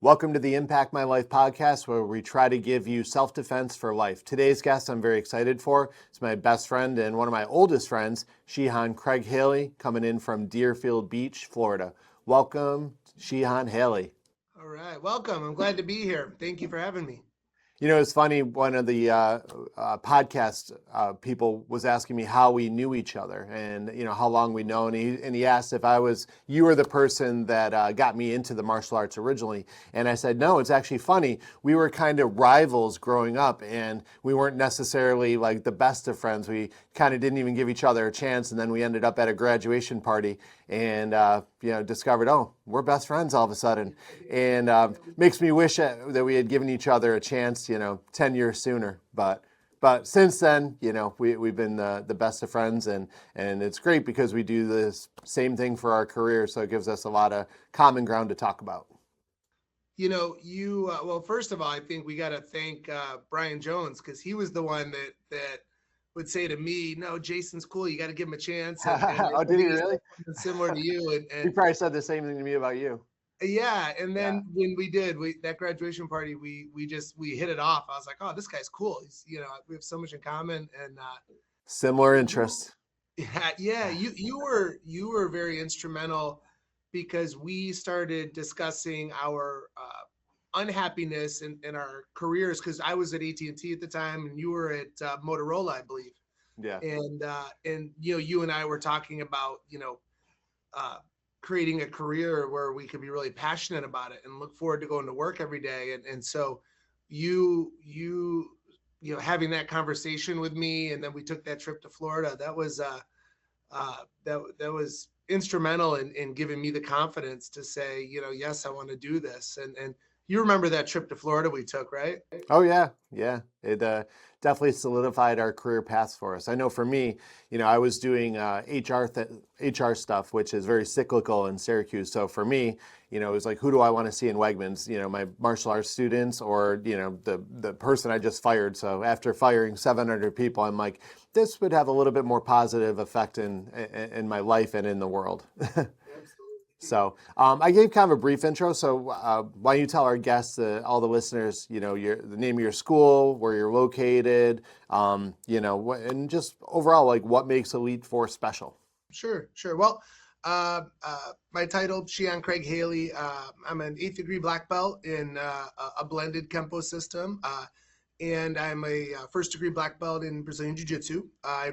Welcome to the Impact My Life podcast, where we try to give you self-defense for life. Today's guest I'm very excited for. It's my best friend and one of my oldest friends, Shihan Craig Haley, coming in from Deerfield Beach, Florida. Welcome, Shihan Haley. All right, welcome. I'm glad to be here. Thank you for having me. You know, it's funny, one of the podcast people was asking me how we knew each other and, how long we know. And he asked if you were the person that got me into the martial arts originally. And I said, no, it's actually funny. We were kind of rivals growing up, and we weren't necessarily like the best of friends. We kind of didn't even give each other a chance. And then we ended up at a graduation party and, discovered, oh, we're best friends all of a sudden. And makes me wish that we had given each other a chance, 10 years sooner. But since then, we've been the best of friends, and it's great because we do this same thing for our career. So it gives us a lot of common ground to talk about. Well, first of all, I think we got to thank Brian Jones, because he was the one that would say to me, no, Jason's cool. You got to give him a chance. And Oh, did he really? Similar to you. He probably said the same thing to me about you. Yeah. And then when we did that graduation party, we hit it off. I was like, oh, this guy's cool. He's, we have so much in common, and similar interests. Yeah. You were very instrumental, because we started discussing our unhappiness in our careers, because I was at AT&T at the time and you were at Motorola, I believe. Yeah. And you and I were talking about creating a career where we could be really passionate about it and look forward to going to work every day. And so you having that conversation with me, and then we took that trip to Florida. That was that was instrumental in giving me the confidence to say, yes, I want to do this. And you remember that trip to Florida we took, right? Oh yeah. It definitely solidified our career paths for us. I know for me, I was doing HR stuff, which is very cyclical in Syracuse. So for me, it was like, who do I want to see in Wegmans? My martial arts students, or the person I just fired. So after firing 700 people, I'm like, this would have a little bit more positive effect in my life and in the world. So I gave kind of a brief intro. So why don't you tell our guests, all the listeners, the name of your school, where you're located, and just overall, like, what makes Elite Force special? Sure. Well, my title, Shihan Craig Haley. I'm an 8th degree black belt in a blended Kempo system. And I'm a 1st degree black belt in Brazilian Jiu-Jitsu.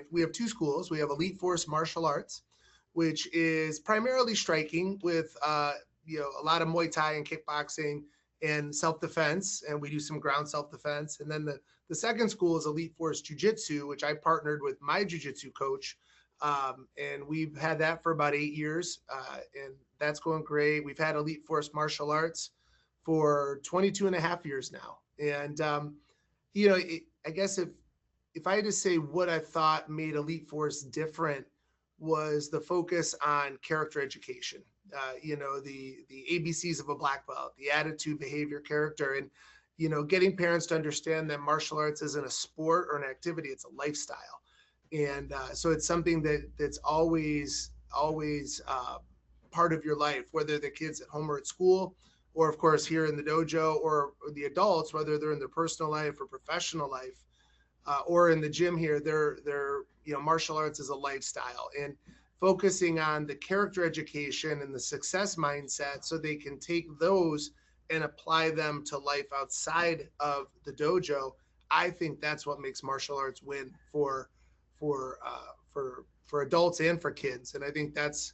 We have two schools. We have Elite Force Martial Arts, which is primarily striking with a lot of Muay Thai and kickboxing and self-defense, and we do some ground self-defense. And then the second school is Elite Force Jiu-Jitsu, which I partnered with my Jiu-Jitsu coach, and we've had that for about 8 years, and that's going great. We've had Elite Force Martial Arts for 22 and a half years now. And, I guess if I had to say what I thought made Elite Force different, was the focus on character education, the ABCs of a black belt, the attitude, behavior, character, and, getting parents to understand that martial arts isn't a sport or an activity, it's a lifestyle. And so it's something that's always part of your life, whether the kids at home or at school, or of course here in the dojo, or the adults, whether they're in their personal life or professional life. Or in the gym here, they're martial arts is a lifestyle, and focusing on the character education and the success mindset, so they can take those and apply them to life outside of the dojo. I think that's what makes martial arts win for adults and for kids. And I think that's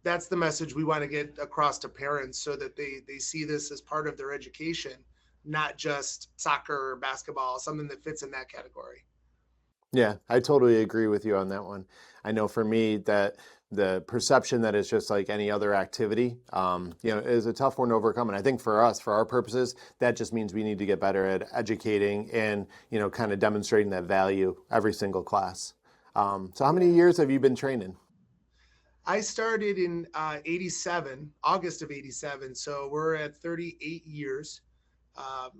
the message we want to get across to parents, so that they see this as part of their education, not just soccer or basketball, something that fits in that category. Yeah, I totally agree with you on that one. I know for me that the perception that it's just like any other activity, is a tough one to overcome. And I think for us, for our purposes, that just means we need to get better at educating and, kind of demonstrating that value every single class. So how many years have you been training? I started in August of 87. So we're at 38 years.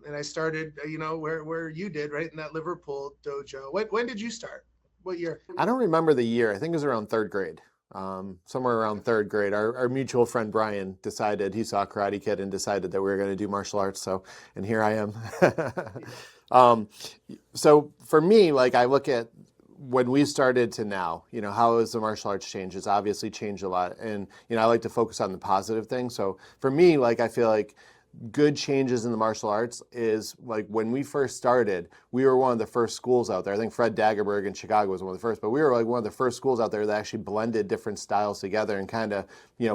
And I started, where you did, right in that Liverpool dojo. When did you start? What year? I don't remember the year. I think it was around third grade. somewhere around third grade. Our mutual friend Brian decided, he saw Karate Kid and decided that we were going to do martial arts. So, and here I am. um, so for me, like I look at when we started to now, how has the martial arts changed? It's obviously changed a lot. And, I like to focus on the positive things. So for me, like, I feel like good changes in the martial arts is like when we first started, we were one of the first schools out there. I think Fred Dagerberg in Chicago was one of the first, but we were like one of the first schools out there that actually blended different styles together and kind of,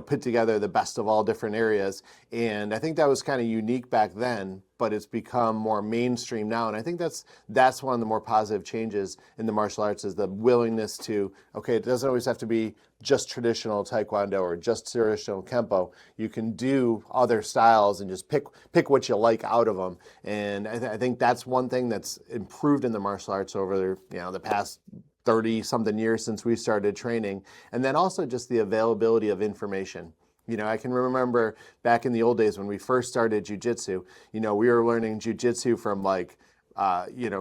put together the best of all different areas. And I think that was kind of unique back then, but it's become more mainstream now. And I think that's one of the more positive changes in the martial arts is the willingness to, okay, it doesn't always have to be just traditional Taekwondo or just traditional Kempo. You can do other styles and just pick what you like out of them. And I think that's one thing that's improved in the martial arts over the past 30 something years since we started training. And then also just the availability of information. I can remember back in the old days when we first started jiu-jitsu, we were learning jiu-jitsu from like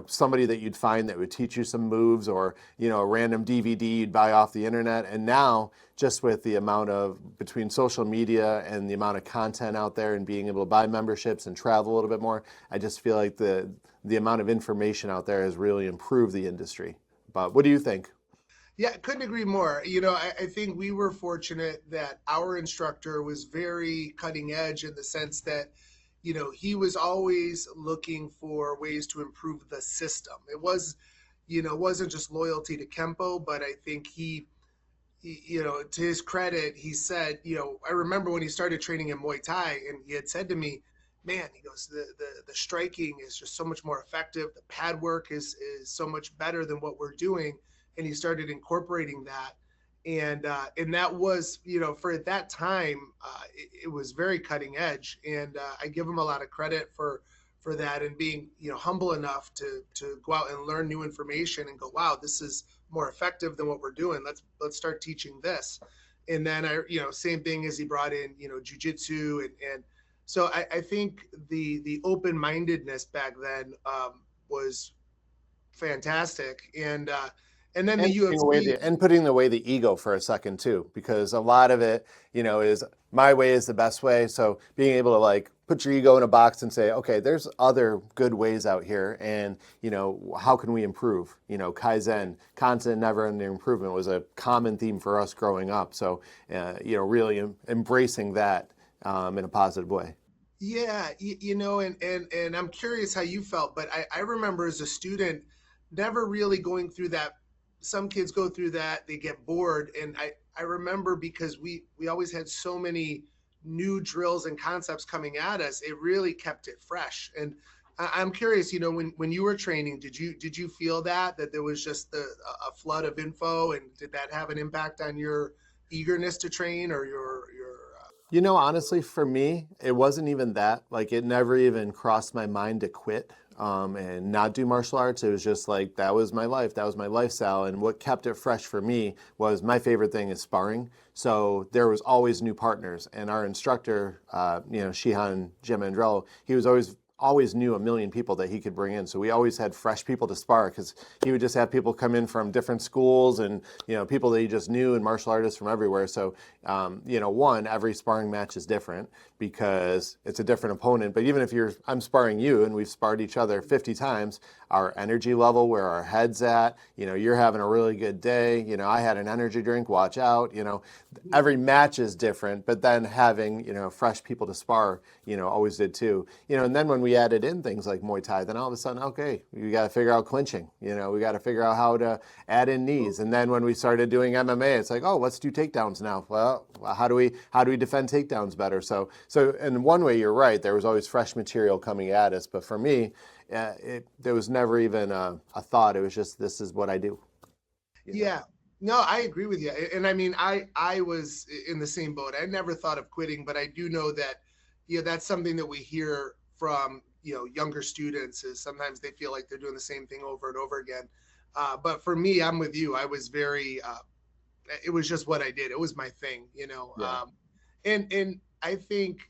somebody that you'd find that would teach you some moves or, a random DVD you'd buy off the internet. And now just with the amount of between social media and the amount of content out there and being able to buy memberships and travel a little bit more, I just feel like the amount of information out there has really improved the industry. But what do you think? Yeah, couldn't agree more. I think we were fortunate that our instructor was very cutting edge in the sense that, he was always looking for ways to improve the system. It wasn't just loyalty to Kempo, but I think to his credit, he said, I remember when he started training in Muay Thai and he had said to me, man, he goes, the striking is just so much more effective. The pad work is so much better than what we're doing. And he started incorporating that. And that was, for at that time, it was very cutting edge. And I give him a lot of credit for that and being, humble enough to go out and learn new information and go, wow, this is more effective than what we're doing. Let's start teaching this. And then same thing as he brought in, jujitsu and so I think the open-mindedness back then was fantastic. And then the UFC. And putting away the ego for a second too, because a lot of it, is my way is the best way. So being able to like put your ego in a box and say, okay, there's other good ways out here, and how can we improve? Kaizen, constant, never-ending improvement was a common theme for us growing up. So really embracing that in a positive way. Yeah, and I'm curious how you felt, but I remember as a student never really going through that. Some kids go through that, they get bored. And I remember because we always had so many new drills and concepts coming at us, it really kept it fresh. And I'm curious, when you were training, did you feel that there was just a flood of info, and did that have an impact on your eagerness to train or your honestly, for me, it wasn't even that. Like, it never even crossed my mind to quit and not do martial arts. It was just like, that was my life. That was my lifestyle. And what kept it fresh for me was my favorite thing is sparring. So there was always new partners. And our instructor, Shihan Jim Andrello, he was always knew a million people that he could bring in. So we always had fresh people to spar because he would just have people come in from different schools and, people that he just knew and martial artists from everywhere. So, every sparring match is different because it's a different opponent. But even if I'm sparring you and we've sparred each other 50 times, our energy level, where our head's at, you're having a really good day. I had an energy drink, watch out, every match is different, but then having, fresh people to spar, always did too. And then when we added in things like Muay Thai, then all of a sudden, okay, we got to figure out clinching, we got to figure out how to add in knees. And then when we started doing MMA, it's like, oh, let's do takedowns now. Well, how do we defend takedowns better? So in one way, you're right. There was always fresh material coming at us. But for me, there was never even a thought. It was just, this is what I do. Yeah. No, I agree with you. And I mean, I was in the same boat. I never thought of quitting, but I do know that, that's something that we hear from, younger students is sometimes they feel like they're doing the same thing over and over again. But for me, I'm with you. I was very, it was just what I did. It was my thing, Yeah. And I think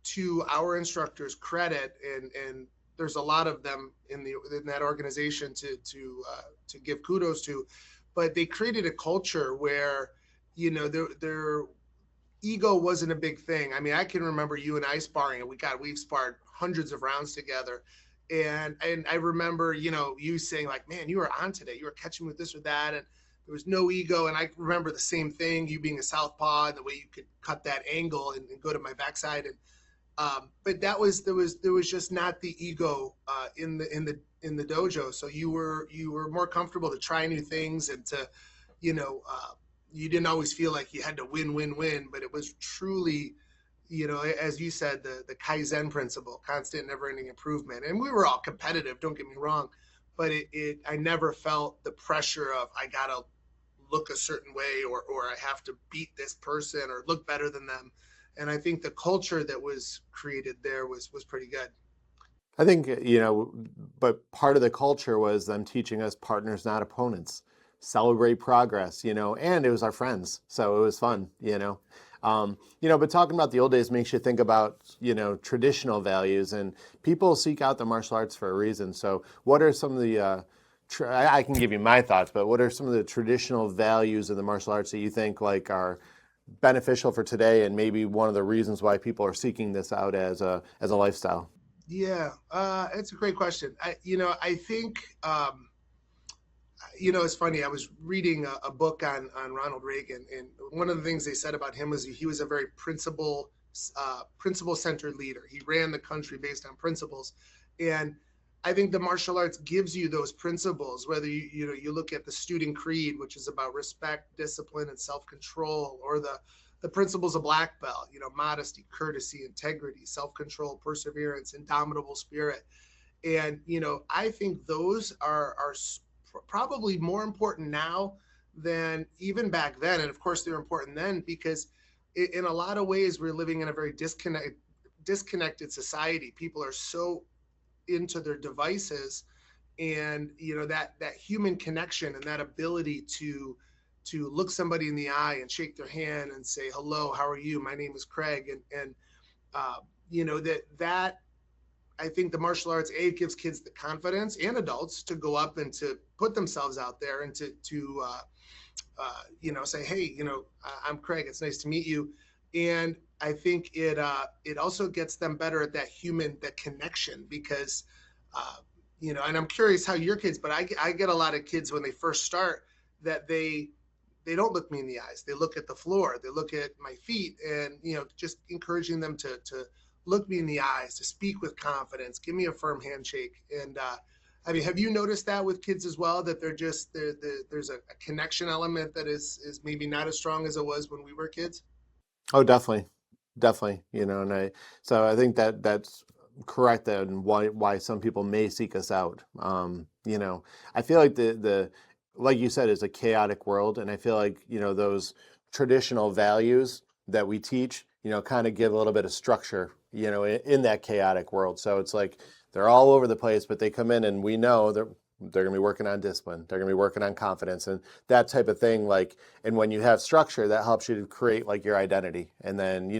to our instructors' credit, and there's a lot of them in that organization to give kudos to, but they created a culture where their ego wasn't a big thing. I mean, I can remember you and I sparring, and we've sparred hundreds of rounds together. And I remember, you saying like, man, you were on today. You were catching with this or that, and there was no ego. And I remember the same thing, you being a southpaw, and the way you could cut that angle and go to my backside. And but there was just not the ego in the dojo. So you were more comfortable to try new things and to, you know, you didn't always feel like you had to win, but it was truly, as you said, the Kaizen principle, constant, never-ending improvement. And we were all competitive, don't get me wrong, but I never felt the pressure of I gotta look a certain way, or I have to beat this person or look better than them. And I think the culture that was created there was pretty good. I think, but part of the culture was them teaching us partners, not opponents. Celebrate progress, and it was our friends. So it was fun, but talking about the old days makes you think about, traditional values, and people seek out the martial arts for a reason. So what are some of the, I can give you my thoughts, but what are some of the traditional values of the martial arts that you think like are beneficial for today, and maybe one of the reasons why people are seeking this out as a lifestyle? Yeah, it's a great question. I think, it's funny. I was reading a book on Ronald Reagan, and one of the things they said about him was he was a very principle centered leader. He ran the country based on principles, and I think the martial arts gives you those principles. Whether you look at the student creed, which is about respect, discipline, and self control, or the principles of black belt, modesty, courtesy, integrity, self control, perseverance, indomitable spirit. And I think those are probably more important now than even back then. And of course they're important then, because in a lot of ways we're living in a very disconnected society. People are so into their devices, and that human connection and that ability to look somebody in the eye and shake their hand and say, hello, how are you, my name is Craig. And that I think the martial arts gives kids the confidence, and adults, to go up and to put themselves out there and to say, hey, I'm Craig, it's nice to meet you. And I think it also gets them better at that connection, because and I'm curious how your kids, but I get a lot of kids when they first start that they don't look me in the eyes. They look at the floor, they look at my feet, and just encouraging them to look me in the eyes, to speak with confidence, give me a firm handshake. And I mean, have you noticed that with kids as well, that there's a connection element that is maybe not as strong as it was when we were kids? Oh, definitely, definitely. So I think that's correct, and why some people may seek us out. I feel like the like you said, is a chaotic world, and I feel like those traditional values that we teach, kind of give a little bit of structure, in that chaotic world. So it's like they're all over the place, but they come in, and we know they're going to be working on discipline. They're going to be working on confidence and that type of thing. Like, and when you have structure, that helps you to create like your identity. And then,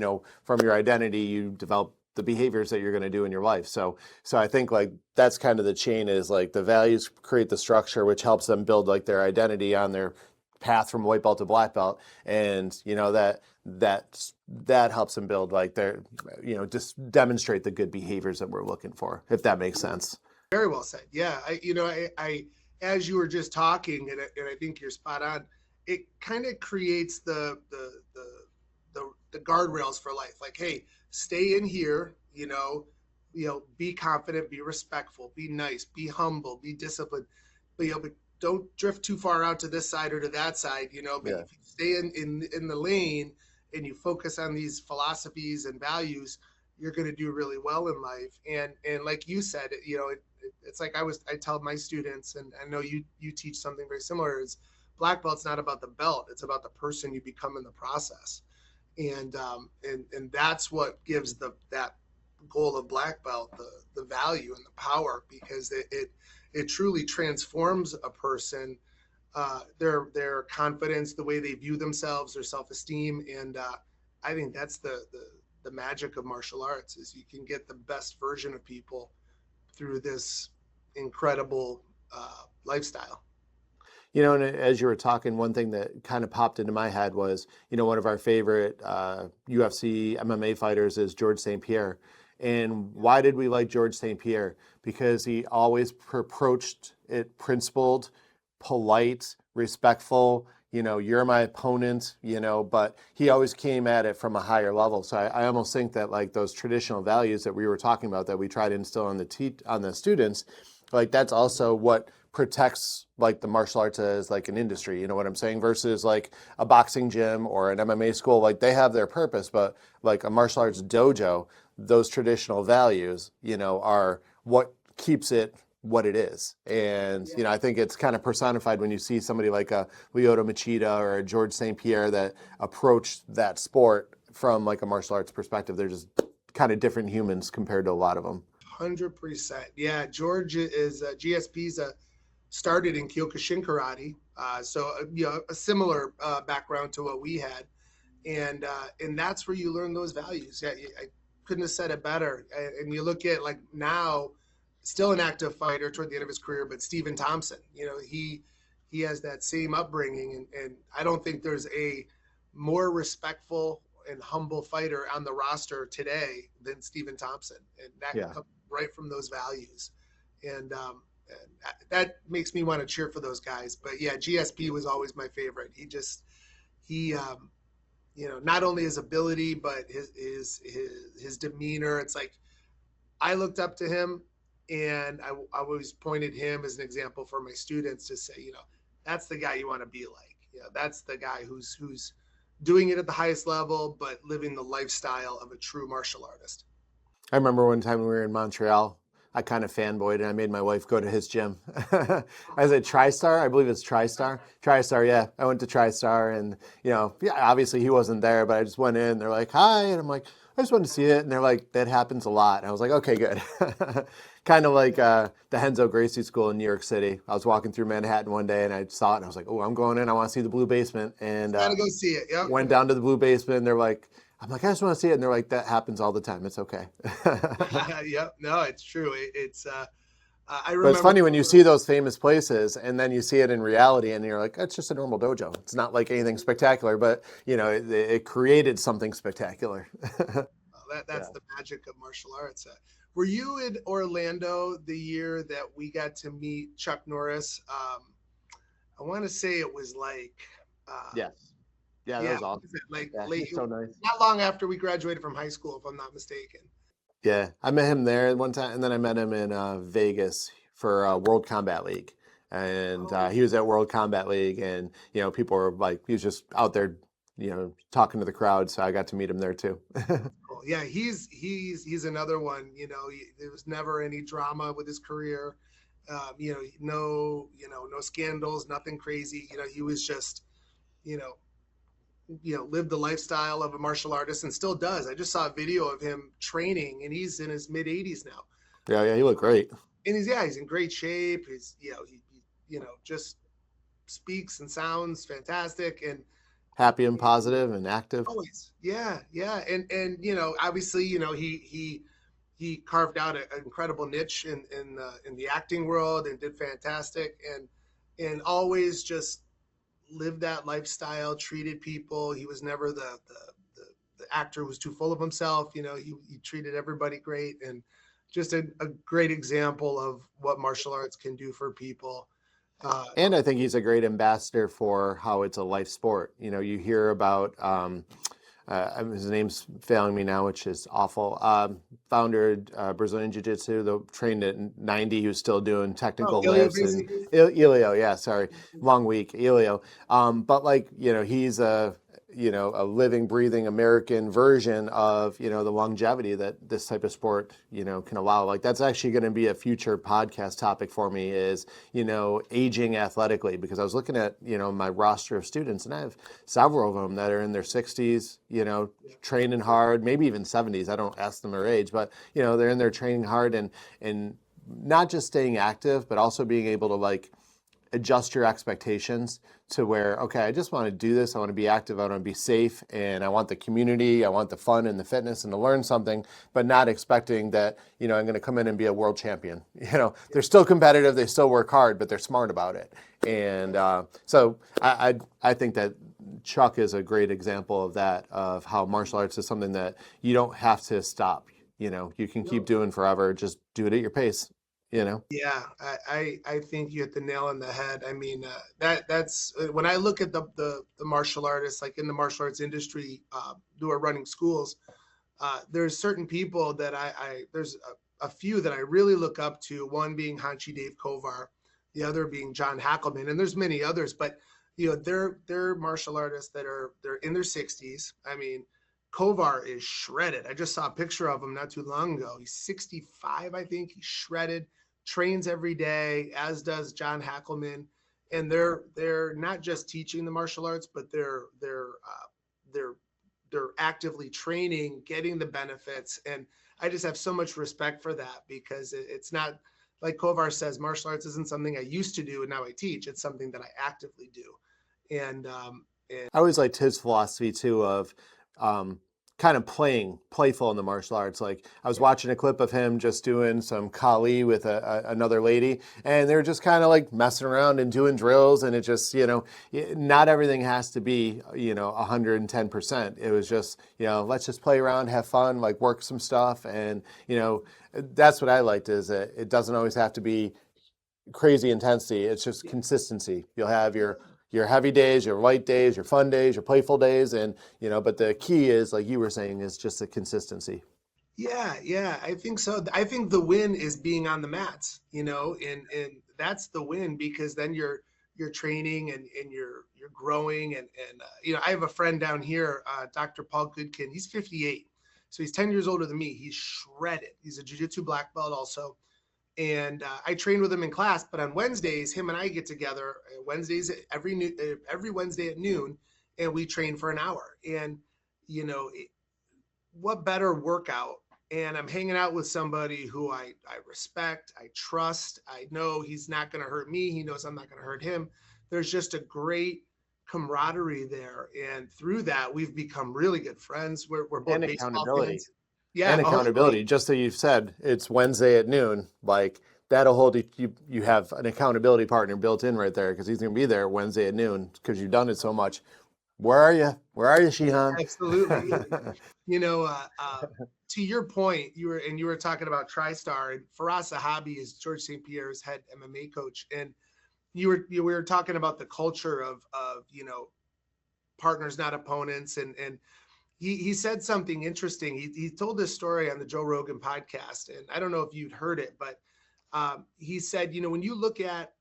from your identity, you develop the behaviors that you're going to do in your life. So I think like that's kind of the chain, is like the values create the structure, which helps them build like their identity on their path from white belt to black belt. And, that helps them build like their, just demonstrate the good behaviors that we're looking for, if that makes sense. Very well said. Yeah, I as you were just talking, and I think you're spot on. It kind of creates the guardrails for life. Like, hey, stay in here. Be confident, be respectful, be nice, be humble, be disciplined. But don't drift too far out to this side or to that side. But Yeah. if you stay in the lane and you focus on these philosophies and values, you're going to do really well in life. And like you said, it's like I tell my students, and I know you teach something very similar, is black belt's not about the belt, it's about the person you become in the process. And that's what gives that goal of black belt the value and the power, because it truly transforms a person, their confidence, the way they view themselves, their self-esteem. And I think that's the magic of martial arts, is you can get the best version of people through this incredible lifestyle. And as you were talking, one thing that kind of popped into my head was, one of our favorite UFC MMA fighters is George St. Pierre. And why did we like George St. Pierre? Because he always approached it principled, polite, respectful. You're my opponent, but he always came at it from a higher level. So I almost think that like those traditional values that we were talking about that we try to instill on the students, like that's also what protects like the martial arts as like an industry, you know what I'm saying? Versus like a boxing gym or an MMA school, like they have their purpose, but like a martial arts dojo, those traditional values, are what keeps it what it is. And, I think it's kind of personified when you see somebody like a Lyoto Machida or a George St. Pierre that approach that sport from like a martial arts perspective. They're just kind of different humans compared to a lot of them. 100%. Yeah, George is GSP's started in Kyokushin karate, so a similar background to what we had, and that's where you learn those values. Yeah, I couldn't have said it better. And you look at like now, still an active fighter toward the end of his career, but Stephen Thompson, he has that same upbringing, and I don't think there's a more respectful and humble fighter on the roster today than Stephen Thompson, and that comes right from those values, and that makes me want to cheer for those guys. But yeah, GSP was always my favorite. He not only his ability, but his demeanor. It's like I looked up to him, and I always pointed him as an example for my students to say, that's the guy you want to be like. That's the guy who's doing it at the highest level, but living the lifestyle of a true martial artist. I remember one time when we were in Montreal, I kind of fanboyed and I made my wife go to his gym. I was at TriStar, I believe it's TriStar. TriStar, yeah. I went to TriStar and, obviously he wasn't there, but I just went in. They're like, hi. And I'm like, I just wanted to see it. And they're like, that happens a lot. And I was like, okay, good. Kind of like the Henzo Gracie School in New York City. I was walking through Manhattan one day and I saw it and I was like, oh, I'm going in. I want to see the blue basement. And gotta go see it. Yep. Went down to the blue basement and they're like, I'm like, I just want to see it. And they're like, that happens all the time. It's okay. Yep. No, it's true. It's, I remember. But it's funny when you see those famous places and then you see it in reality and you're like, it's just a normal dojo. It's not like anything spectacular, but it created something spectacular. That's the magic of martial arts. Were you in Orlando the year that we got to meet Chuck Norris? I want to say it was like, yes. Yeah, that was awesome. Late, so nice. Not long after we graduated from high school, if I'm not mistaken. Yeah, I met him there one time, and then I met him in Vegas for World Combat League. And he was at World Combat League, and people were like, he was just out there, talking to the crowd. So I got to meet him there too. Cool. Yeah, he's another one. There was never any drama with his career. No scandals, nothing crazy. He was just, lived the lifestyle of a martial artist and still does. I just saw a video of him training and he's in his mid 80s now. Yeah, he looked great. And he's in great shape. He's, he just speaks and sounds fantastic and happy and positive and active. Always. Yeah. And obviously, he carved out an incredible niche in the acting world and did fantastic and always just lived that lifestyle, treated people. He was never the actor who was too full of himself. He treated everybody great and just a great example of what martial arts can do for people. And I think he's a great ambassador for how it's a life sport. You hear about, his name's failing me now, which is awful. Founder Brazilian Jiu-Jitsu, trained at 90, who's still doing technical lifts. And Elio, yeah, sorry, long week, Elio. But he's a living, breathing American version of, the longevity that this type of sport, can allow. Like that's actually going to be a future podcast topic for me is, aging athletically, because I was looking at, my roster of students and I have several of them that are in their 60s, training hard, maybe even 70s. I don't ask them their age, but, they're in there training hard and not just staying active, but also being able to adjust your expectations to where, okay, I just want to do this. I want to be active. I want to be safe, and I want the community. I want the fun and the fitness and to learn something, but not expecting that, I'm going to come in and be a world champion. They're still competitive. They still work hard, but they're smart about it. And so I think that Chuck is a great example of that, of how martial arts is something that you don't have to stop. You can keep doing forever. Just do it at your pace. Yeah, I think you hit the nail on the head. I mean, that's when I look at the martial artists, like in the martial arts industry, who are running schools. There's certain people that there's a few that I really look up to. One being Hanchi Dave Kovar, the other being John Hackelman, and there's many others. But they're martial artists they're in their 60s. I mean, Kovar is shredded. I just saw a picture of him not too long ago. He's 65, I think. He's shredded, trains every day, as does John Hackelman. And they're not just teaching the martial arts, but they're actively training, getting the benefits. And I just have so much respect for that, because it's not, like Kovar says, martial arts isn't something I used to do and now I teach. It's something that I actively do. And I always liked his philosophy too of kind of playful in the martial arts. Like I was watching a clip of him just doing some Kali with another lady, and they were just kind of like messing around and doing drills, and it just, not everything has to be, 110%. It was just, let's just play around, have fun, like work some stuff. And, that's what I liked, is that it doesn't always have to be crazy intensity. It's just consistency. You'll have your heavy days, your light days, your fun days, your playful days. And, but the key is, like you were saying, is just the consistency. Yeah, I think so. I think the win is being on the mats, and that's the win, because then you're training and you're growing. And I have a friend down here, Dr. Paul Goodkin. He's 58. So he's 10 years older than me. He's shredded. He's a jiu-jitsu black belt also. And I train with him in class, but on Wednesdays, him and I get together Wednesdays, every Wednesday at noon, and we train for an hour. And, what better workout? And I'm hanging out with somebody who I respect, I trust. I know he's not going to hurt me. He knows I'm not going to hurt him. There's just a great camaraderie there. And through that, we've become really good friends. We're both baseball fans. Yeah. And accountability. Just so you've said, it's Wednesday at noon. Like that'll hold you have an accountability partner built in right there, because he's going to be there Wednesday at noon because you've done it so much. Where are you, Shihan? Absolutely. To your point, you were talking about TriStar, and Faraz Sahabi is George St. Pierre's head MMA coach, and we were talking about the culture of partners, not opponents, and he said something interesting. He told this story on the Joe Rogan podcast, and I don't know if you'd heard it, but he said, when you look at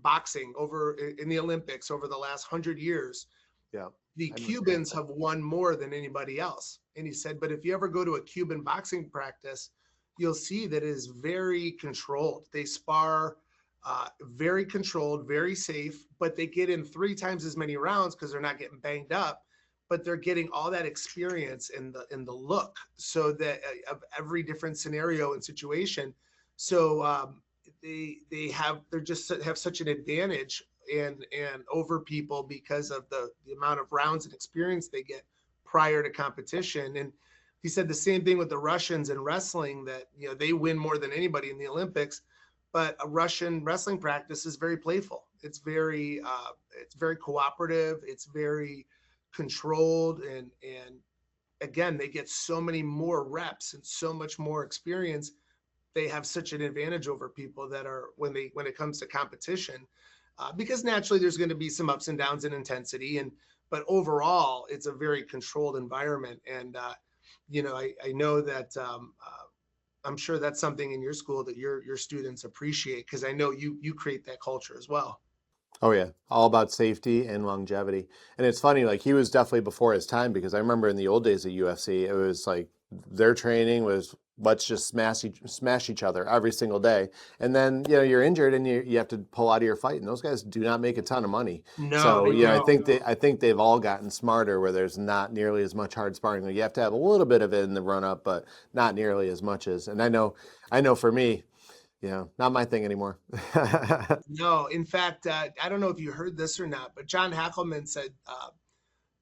boxing over in the Olympics over the last 100 years, the Cubans have won more than anybody else. And he said, but if you ever go to a Cuban boxing practice, you'll see that it is very controlled. They spar very controlled, very safe, but they get in 3 times as many rounds because they're not getting banged up, but they're getting all that experience in the look, so that of every different scenario and situation. So they just have such an advantage and over people because of the amount of rounds and experience they get prior to competition. And he said the same thing with the Russians in wrestling, that they win more than anybody in the Olympics, but a Russian wrestling practice is very playful. It's very cooperative. It's very controlled, and again, they get so many more reps and so much more experience. They have such an advantage over people that are when it comes to competition, because naturally there's going to be some ups and downs in intensity, but overall it's a very controlled environment. And I know that I'm sure that's something in your school that your students appreciate, because I know you create that culture as well. Oh yeah, all about safety and longevity. And it's funny, like he was definitely before his time, because I remember in the old days of UFC, it was like their training was let's just smash each other every single day. And then you're injured and you have to pull out of your fight. And those guys do not make a ton of money. No, so I think they've all gotten smarter, where there's not nearly as much hard sparring. You have to have a little bit of it in the run up, but not nearly as much as. And I know for me, Yeah, not my thing anymore. No, in fact, I don't know if you heard this or not, but John Hackelman said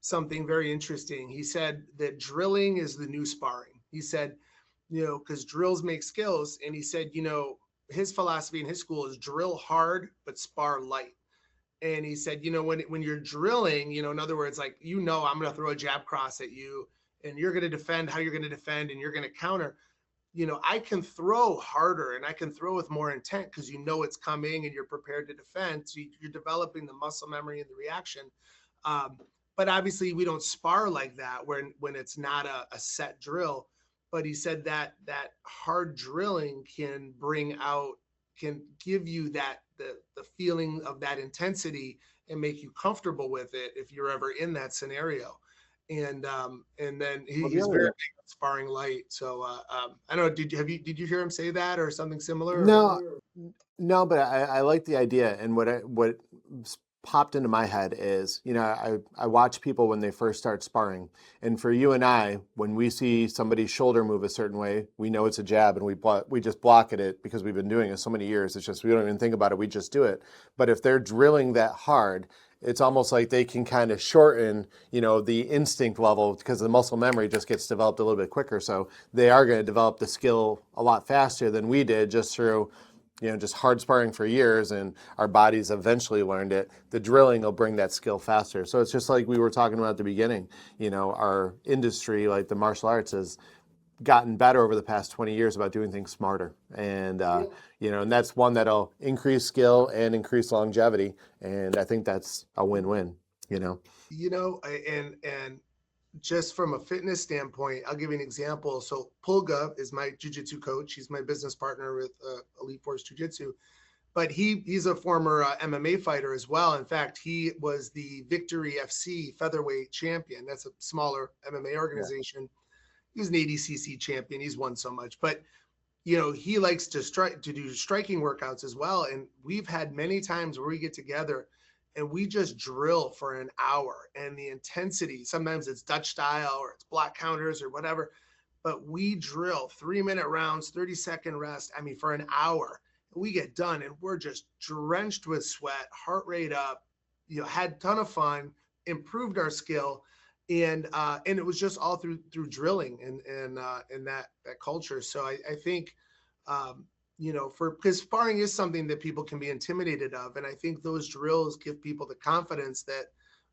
something very interesting. He said that drilling is the new sparring. He said, because drills make skills. And he said, his philosophy in his school is drill hard, but spar light. And he said, when you're drilling, in other words, like, I'm going to throw a jab cross at you and you're going to defend how you're going to defend and you're going to counter. I can throw harder and I can throw with more intent because it's coming and you're prepared to defend. So you're developing the muscle memory and the reaction. But obviously we don't spar like that when it's not a set drill. But he said that hard drilling can give you that the feeling of that intensity and make you comfortable with it if you're ever in that scenario. And then he's very big on sparring light. So I don't know. Did you hear him say that or something similar? No, no, but I like the idea. And what popped into my head is, I watch people when they first start sparring. And for you and I, when we see somebody's shoulder move a certain way, we know it's a jab and we just block at it because we've been doing it so many years. It's just, we don't even think about it. We just do it. But if they're drilling that hard, it's almost like they can kind of shorten, the instinct level because the muscle memory just gets developed a little bit quicker. So they are going to develop the skill a lot faster than we did just through just hard sparring for years, and our bodies eventually learned it. The drilling will bring that skill faster. So it's just like we were talking about at the beginning, our industry, like the martial arts, has gotten better over the past 20 years about doing things smarter. And, and that's one that'll increase skill and increase longevity. And I think that's a win-win, And just from a fitness standpoint, I'll give you an example. So Pulga is my jiu-jitsu coach. He's my business partner with Elite Force Jiu-Jitsu, but he's a former MMA fighter as well. In fact, he was the Victory FC featherweight champion. That's a smaller MMA organization. Yeah. He's an ADCC champion. He's won so much, but he likes to do striking workouts as well. And we've had many times where we get together and we just drill for an hour, and the intensity, sometimes it's Dutch style or it's block counters or whatever, but we drill 3-minute rounds, 30-second rest. I mean, for an hour, we get done and we're just drenched with sweat, heart rate up, had a ton of fun, improved our skill. And it was just all through drilling and that culture. So I think, because sparring is something that people can be intimidated of. And I think those drills give people the confidence that,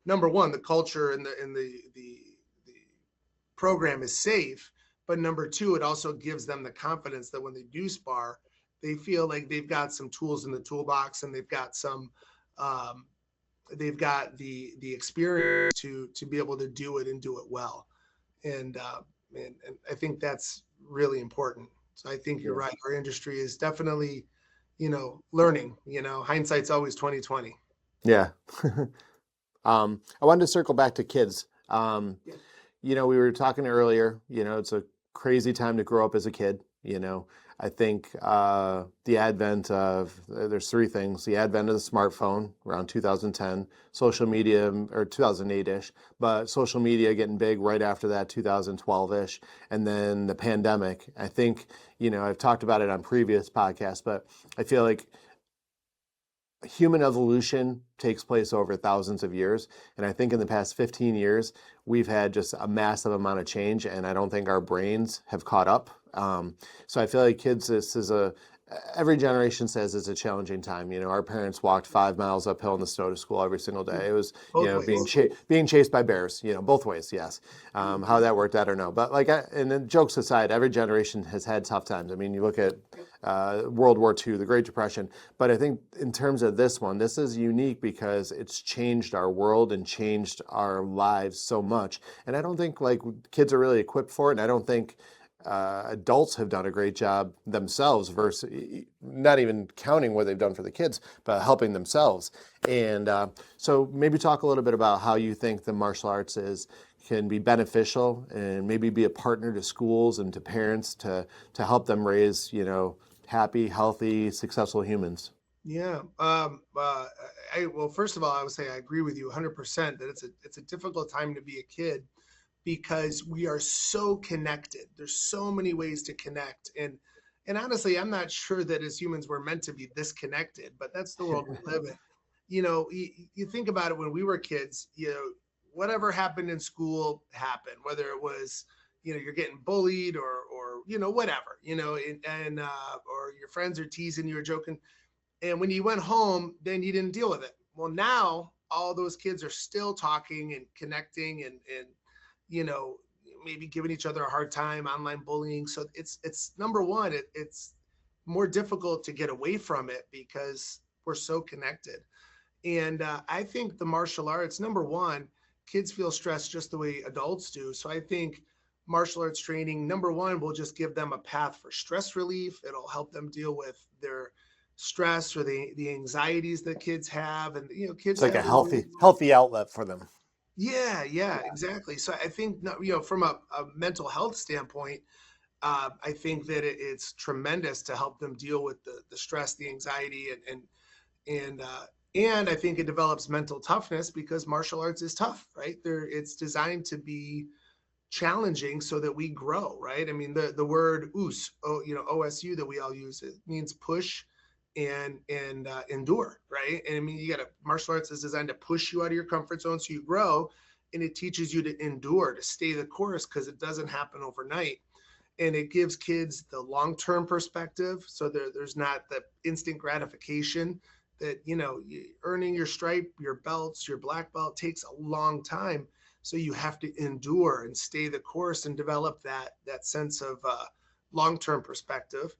number one, the culture and the program is safe. But number two, it also gives them the confidence that when they do spar, they feel like they've got some tools in the toolbox and they've got the experience to be able to do it and do it well. And I think that's really important. So I think you're right. Our industry is definitely, learning, hindsight's always 20/20. Yeah. I wanted to circle back to kids. We were talking earlier, it's a crazy time to grow up as a kid. I think the advent of, there's three things: the advent of the smartphone around 2010, social media, or 2008-ish, but social media getting big right after that, 2012-ish, and then the pandemic. I think, I've talked about it on previous podcasts, but I feel like human evolution takes place over thousands of years. And I think in the past 15 years, we've had just a massive amount of change, and I don't think our brains have caught up. So I feel like kids, every generation says it's a challenging time. Our parents walked 5 miles uphill in the snow to school every single day. It was, being chased by bears, both ways, yes. How that worked, I don't know. But and then jokes aside, every generation has had tough times. I mean, you look at World War II, the Great Depression. But I think in terms of this one, this is unique because it's changed our world and changed our lives so much. And I don't think kids are really equipped for it. And I don't think adults have done a great job themselves, versus not even counting what they've done for the kids, but helping themselves. And so maybe talk a little bit about how you think the martial arts can be beneficial and maybe be a partner to schools and to parents to help them raise, happy, healthy, successful humans. Yeah. Well, first of all, I would say I agree with you 100% that it's a difficult time to be a kid, because we are so connected. There's so many ways to connect. And And honestly, I'm not sure that as humans we're meant to be disconnected, but that's the world we live in. You think about it when we were kids, whatever happened in school happened, whether it was, you're getting bullied or whatever, or your friends are teasing you or joking. And when you went home, then you didn't deal with it. Well, now all those kids are still talking and connecting and you know, maybe giving each other a hard time, online bullying. So it's number one, it's more difficult to get away from it because we're so connected. And I think the martial arts, number one, kids feel stressed just the way adults do. So I think martial arts training, number one, will just give them a path for stress relief. It'll help them deal with their stress or the anxieties that kids have. And, It's kids like a have their own. healthy outlet for them. Yeah, exactly. So I think, from a mental health standpoint, I think that it's tremendous to help them deal with the stress, the anxiety, and and I think it develops mental toughness because martial arts is tough, right? It's designed to be challenging so that we grow, right? I mean, the word OSU that we all use, it means push and endure, right? And I mean, martial arts is designed to push you out of your comfort zone so you grow, and it teaches you to endure, to stay the course because it doesn't happen overnight. And it gives kids the long-term perspective, so there's not the instant gratification that earning your stripe, your belts, your black belt takes a long time. So you have to endure and stay the course and develop that sense of long-term perspective.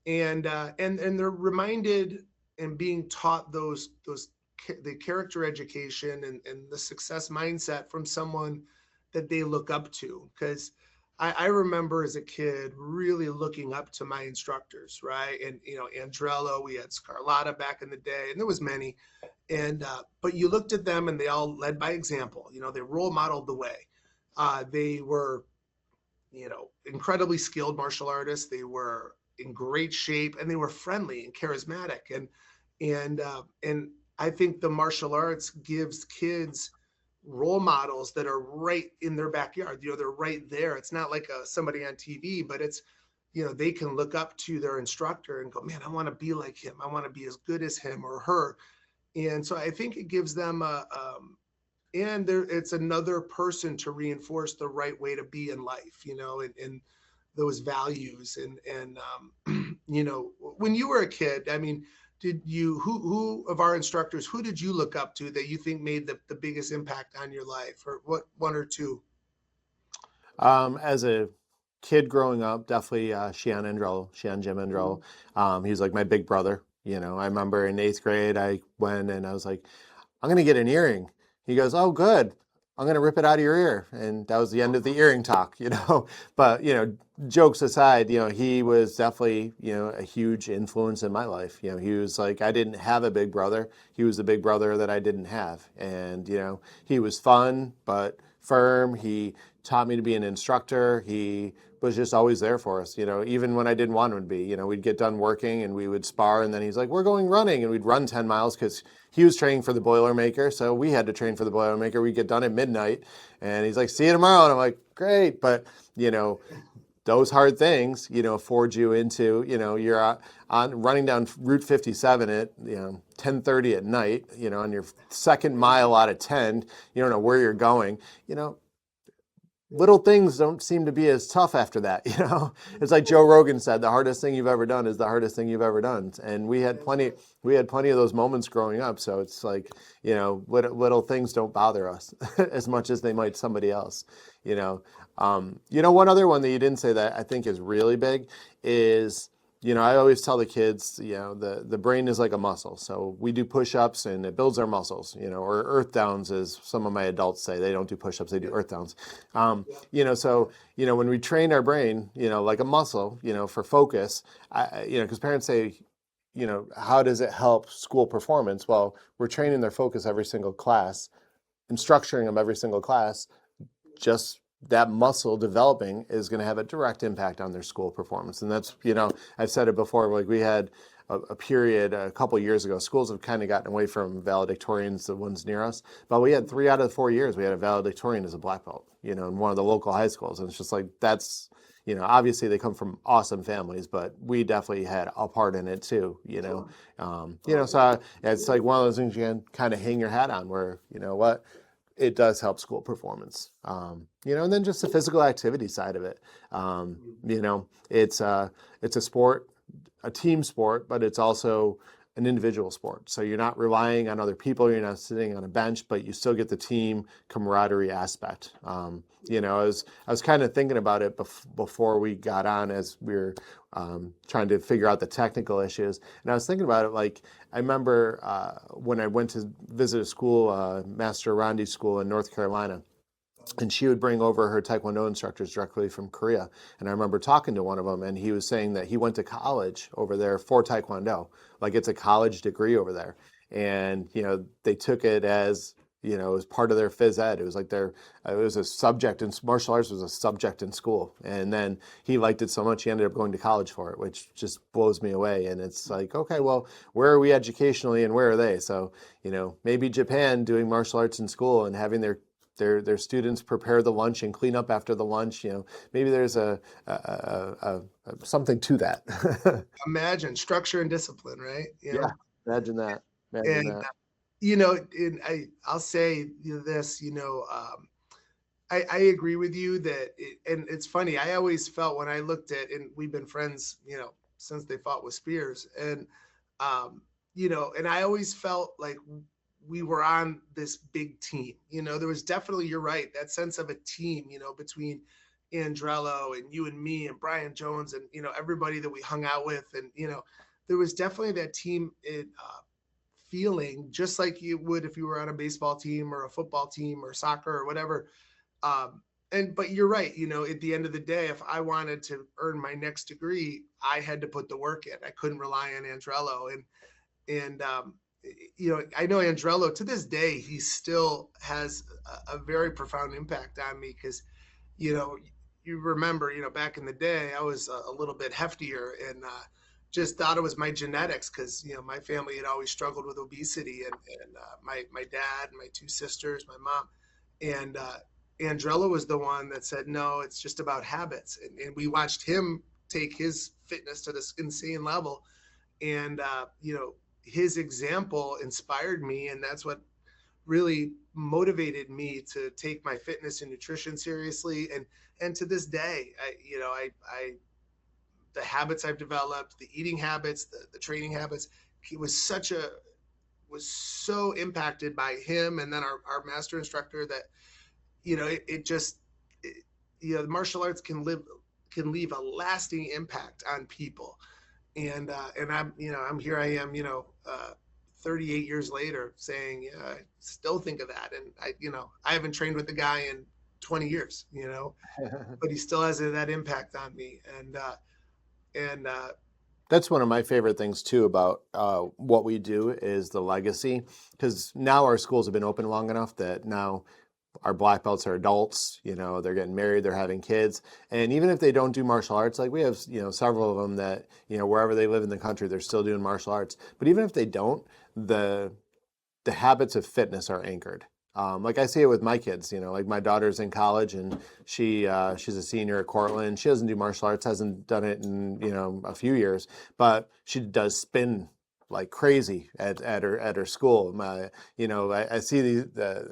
And they're reminded and being taught the character education and the success mindset from someone that they look up to. Because I remember as a kid really looking up to my instructors, right? And Andrello, we had Scarlata back in the day, and there was many. And but you looked at them and they all led by example. They role modeled the way. They were incredibly skilled martial artists. They were in great shape and they were friendly and charismatic. And I think the martial arts gives kids role models that are right in their backyard. They're right there. It's not like somebody on TV, but it's, they can look up to their instructor and go, man, I want to be like him. I want to be as good as him or her. And so I think it gives them it's another person to reinforce the right way to be in life, and those values. And when you were a kid, I mean, who of our instructors, who did you look up to that you think made the biggest impact on your life, or what, one or two? As a kid growing up, definitely Shihan Jim Andrello. He was like my big brother. I remember in 8th grade, I went and I was like, I'm going to get an earring. He goes, oh, good. I'm going to rip it out of your ear. And that was the end of the earring talk. But, jokes aside, he was definitely, a huge influence in my life. He was like, I didn't have a big brother. He was the big brother that I didn't have. And, he was fun, but firm. He taught me to be an instructor. He was just always there for us, even when I didn't want him to be. We'd get done working and we would spar, and then he's like, we're going running, and we'd run 10 miles because he was training for the Boilermaker, so we had to train for the Boilermaker. We'd get done at midnight, and he's like, see you tomorrow, and I'm like, great. But those hard things, forge you into, you're on running down Route 57 at 10:30 at night, on your second mile out of 10, you don't know where you're going, little things don't seem to be as tough after that. It's like Joe Rogan said, the hardest thing you've ever done is the hardest thing you've ever done. And we had plenty of those moments growing up. So it's like, little things don't bother us as much as they might somebody else. One other one that you didn't say that I think is really big is, I always tell the kids, the brain is like a muscle. So we do push-ups and it builds our muscles, or earth downs, as some of my adults say. They don't do push-ups, they do earth downs. So, when we train our brain, like a muscle, for focus, because parents say, how does it help school performance? Well, we're training their focus every single class and structuring them every single class. Just that muscle developing is going to have a direct impact on their school performance. And that's, I've said it before, like we had a period a couple of years ago, schools have kind of gotten away from valedictorians, the ones near us, but we had 3 out of the 4 years, we had a valedictorian as a black belt, in one of the local high schools. And it's just like, that's, obviously they come from awesome families, but we definitely had a part in it too, so it's like one of those things you can kind of hang your hat on where, what, it does help school performance, and then just the physical activity side of it. It's a sport, a team sport, but it's also an individual sport. So you're not relying on other people. You're not sitting on a bench, but you still get the team camaraderie aspect. I was kind of thinking about it before we got on as we were trying to figure out the technical issues. And I was thinking about it like, I remember when I went to visit a school, Master Rondi School in North Carolina, and she would bring over her Taekwondo instructors directly from Korea. And I remember talking to one of them, and he was saying that he went to college over there for Taekwondo. Like, it's a college degree over there. And, they took it as, as part of their phys ed. It was like it was a subject, and martial arts was a subject in school. And then he liked it so much, he ended up going to college for it, which just blows me away. And it's like, okay, well, where are we educationally and where are they? So, maybe Japan doing martial arts in school and having their students prepare the lunch and clean up after the lunch. Maybe there's a something to that. Imagine structure and discipline, right? Yeah, imagine that. And I'll say this. I agree with you that, and it's funny. I always felt when I looked at, and we've been friends, since they fought with Spears, and and I always felt like we were on this big team. There was definitely, you're right, that sense of a team, between Andrello and you and me and Brian Jones and, everybody that we hung out with. And, there was definitely that team feeling, just like you would if you were on a baseball team or a football team or soccer or whatever. But you're right, at the end of the day, if I wanted to earn my next degree, I had to put the work in. I couldn't rely on Andrello. And I know Andrello, to this day, he still has a very profound impact on me because, you remember, back in the day, I was a little bit heftier and just thought it was my genetics because, my family had always struggled with obesity and my dad, my two sisters, my mom. And Andrello was the one that said, no, it's just about habits. And we watched him take his fitness to this insane level. And, his example inspired me, and that's what really motivated me to take my fitness and nutrition seriously. And to this day, the habits I've developed, the eating habits, the training habits, he was so impacted by him, and then our master instructor that the martial arts can leave a lasting impact on people. And I'm here I am, 38 years later saying, I still think of that. And I haven't trained with the guy in 20 years, but he still has that impact on me. And that's one of my favorite things too about what we do is the legacy, because now our schools have been open long enough that now our black belts are adults, they're getting married, they're having kids. And even if they don't do martial arts, like we have, several of them that, wherever they live in the country, they're still doing martial arts. But even if they don't, the habits of fitness are anchored. Like I see it with my kids, like my daughter's in college and she's a senior at Cortland. She doesn't do martial arts, hasn't done it in, a few years, but she does spin like crazy at her school. I see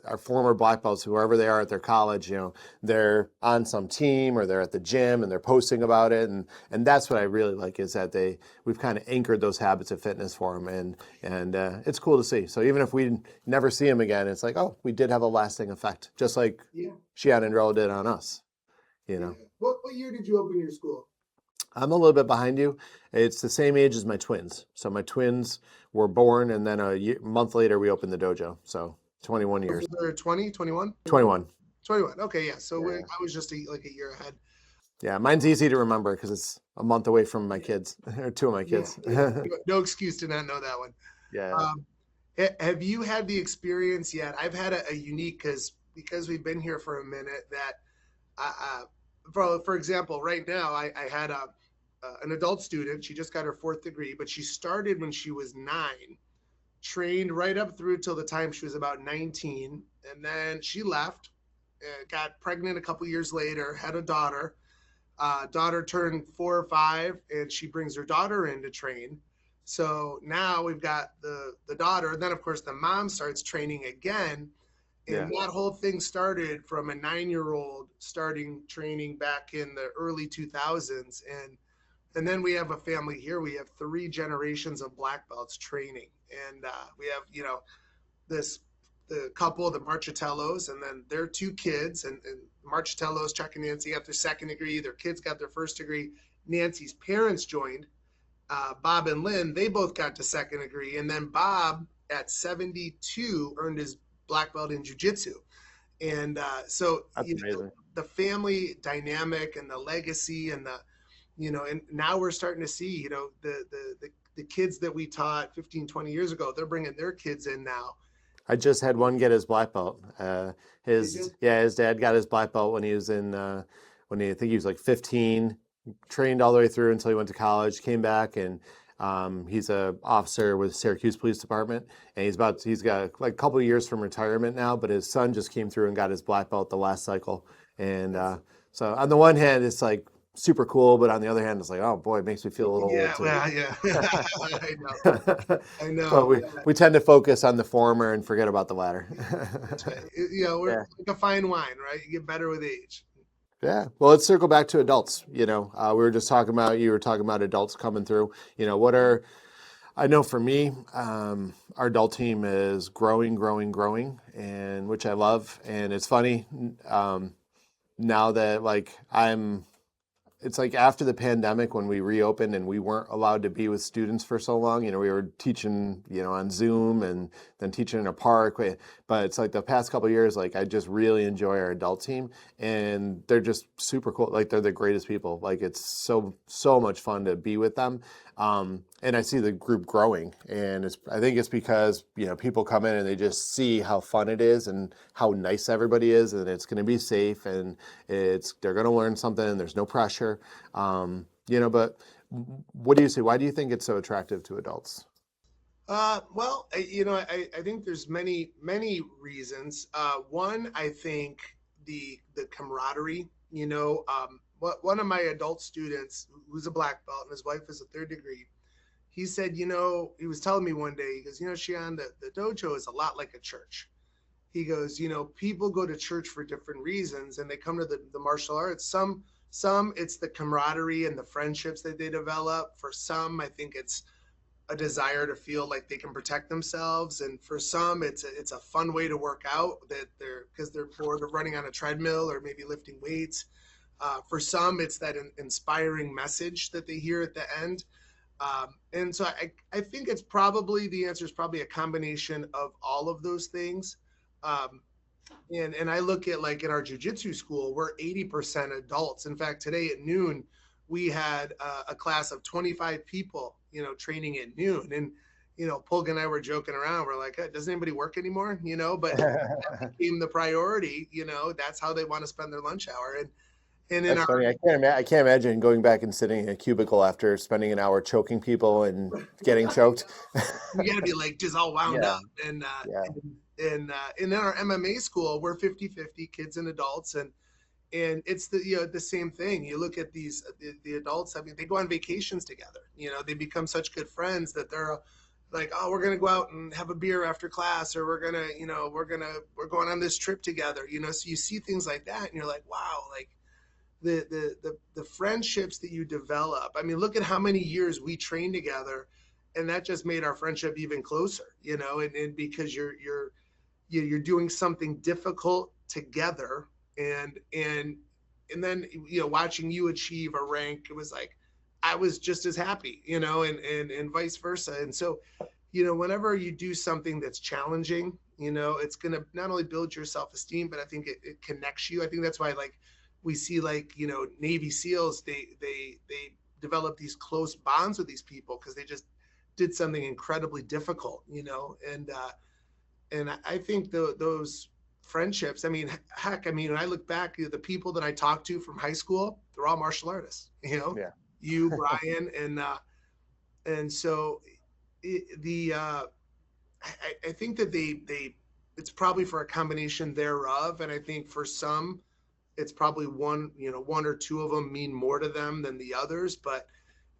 our former black belts, whoever they are at their college, they're on some team or they're at the gym and they're posting about it. And that's what I really like is that we've kind of anchored those habits of fitness for them. And it's cool to see. So even if we never see them again, it's like, oh, we did have a lasting effect, just like Shihan and Rel did on us, What year did you open your school? I'm a little bit behind you. It's the same age as my twins. So my twins were born, and then a month later we opened the dojo. So 21 years. They're 20, 21? 21. 21. Okay, yeah. So I was just a year ahead. Yeah, mine's easy to remember because it's a month away from my kids, or two of my kids. Yeah. No excuse to not know that one. Yeah. Have you had the experience yet? I've had a unique, because we've been here for a minute, that for example, right now I had an adult student. She just got her 4th degree, but she started when she was 9, trained right up through till the time she was about 19. And then she left, got pregnant a couple years later, had a daughter, Daughter turned 4 or 5, and she brings her daughter in to train. So now we've got the daughter. Then of course the mom starts training again, and Yeah. that whole thing started from a 9-year-old starting training back in the early 2000s, and then we have a family here. We have 3 generations of black belts training, and we have this the couple, the Marchitellos, and then their 2 kids, and Marchitellos, Chuck and Nancy, got their second degree. Their kids got their first degree. Nancy's parents joined, Bob and Lynn. They both got to second degree, and then Bob at 72 earned his black belt in jiu-jitsu. And so That's amazing. the family dynamic and the legacy and and now we're starting to see, the kids that we taught 15, 20 years ago, they're bringing their kids in now. I just had one get his black belt. Did you? His dad got his black belt when he was I think he was like 15, trained all the way through until he went to college, came back, and he's a officer with Syracuse Police Department, and he's got like a couple of years from retirement now, but his son just came through and got his black belt the last cycle, and so on the one hand, it's like super cool, but on the other hand, it's like, oh boy, it makes me feel a little Yeah, old too. well, yeah. I know. I But know. we tend to focus on the former and forget about the latter. We're Yeah. like a fine wine, right? You get better with age. Yeah. Well, let's circle back to adults. We were just talking about, you were talking about adults coming through. I know for me, our adult team is growing, growing, growing, and which I love. And it's funny, now that it's like after the pandemic when we reopened and we weren't allowed to be with students for so long. We were teaching, on Zoom and then teaching in a park. But it's like the past couple of years, like I just really enjoy our adult team, and they're just super cool. Like they're the greatest people. Like it's so much fun to be with them. And I see the group growing, and I think it's because, people come in and they just see how fun it is and how nice everybody is, and it's going to be safe, and they're going to learn something, and there's no pressure. But what do you see? Why do you think it's so attractive to adults? Well, I think there's many reasons. One, I think the camaraderie. One of my adult students, who's a black belt and his wife is a third degree, he said, he was telling me one day, he goes, Shihan, the dojo is a lot like a church. He goes, people go to church for different reasons, and they come to the martial arts. Some it's the camaraderie and the friendships that they develop. For some, I think it's a desire to feel like they can protect themselves, and for some it's a fun way to work out, that they're bored of running on a treadmill or maybe lifting weights. For some it's that inspiring message that they hear at the end. And so I think the answer is probably a combination of all of those things. And I look at, like, in our jujitsu school, we're 80% adults. In fact, today at noon, we had a class of 25 people, training at noon. And, Pulga and I were joking around. We're like, doesn't anybody work anymore? But that became the priority. That's how they want to spend their lunch hour. And in That's funny. I can't imagine going back and sitting in a cubicle after spending an hour choking people and getting choked. we got to be like just all wound Yeah, up. And yeah. in our MMA school, we're 50-50 kids and adults, and it's the same thing. You look at the adults. I mean, they go on vacations together. They become such good friends that they're like, oh, we're gonna go out and have a beer after class, or we're going on this trip together. So you see things like that, and you're like, wow, like the friendships that you develop. I mean, look at how many years we trained together, and that just made our friendship even closer. And because you're doing something difficult together, and then watching you achieve a rank, it was like I was just as happy, and vice versa. And so whenever you do something that's challenging, it's going to not only build your self-esteem, but I think it connects you. I think that's why, like, we see, like, Navy SEALs, they develop these close bonds with these people because they just did something incredibly difficult, and I think those friendships. I mean, heck, when I look back, the people that I talked to from high school, they're all martial artists. Yeah. You, Brian, and so I think that it's probably for a combination thereof, and I think for some it's probably one or two of them mean more to them than the others. But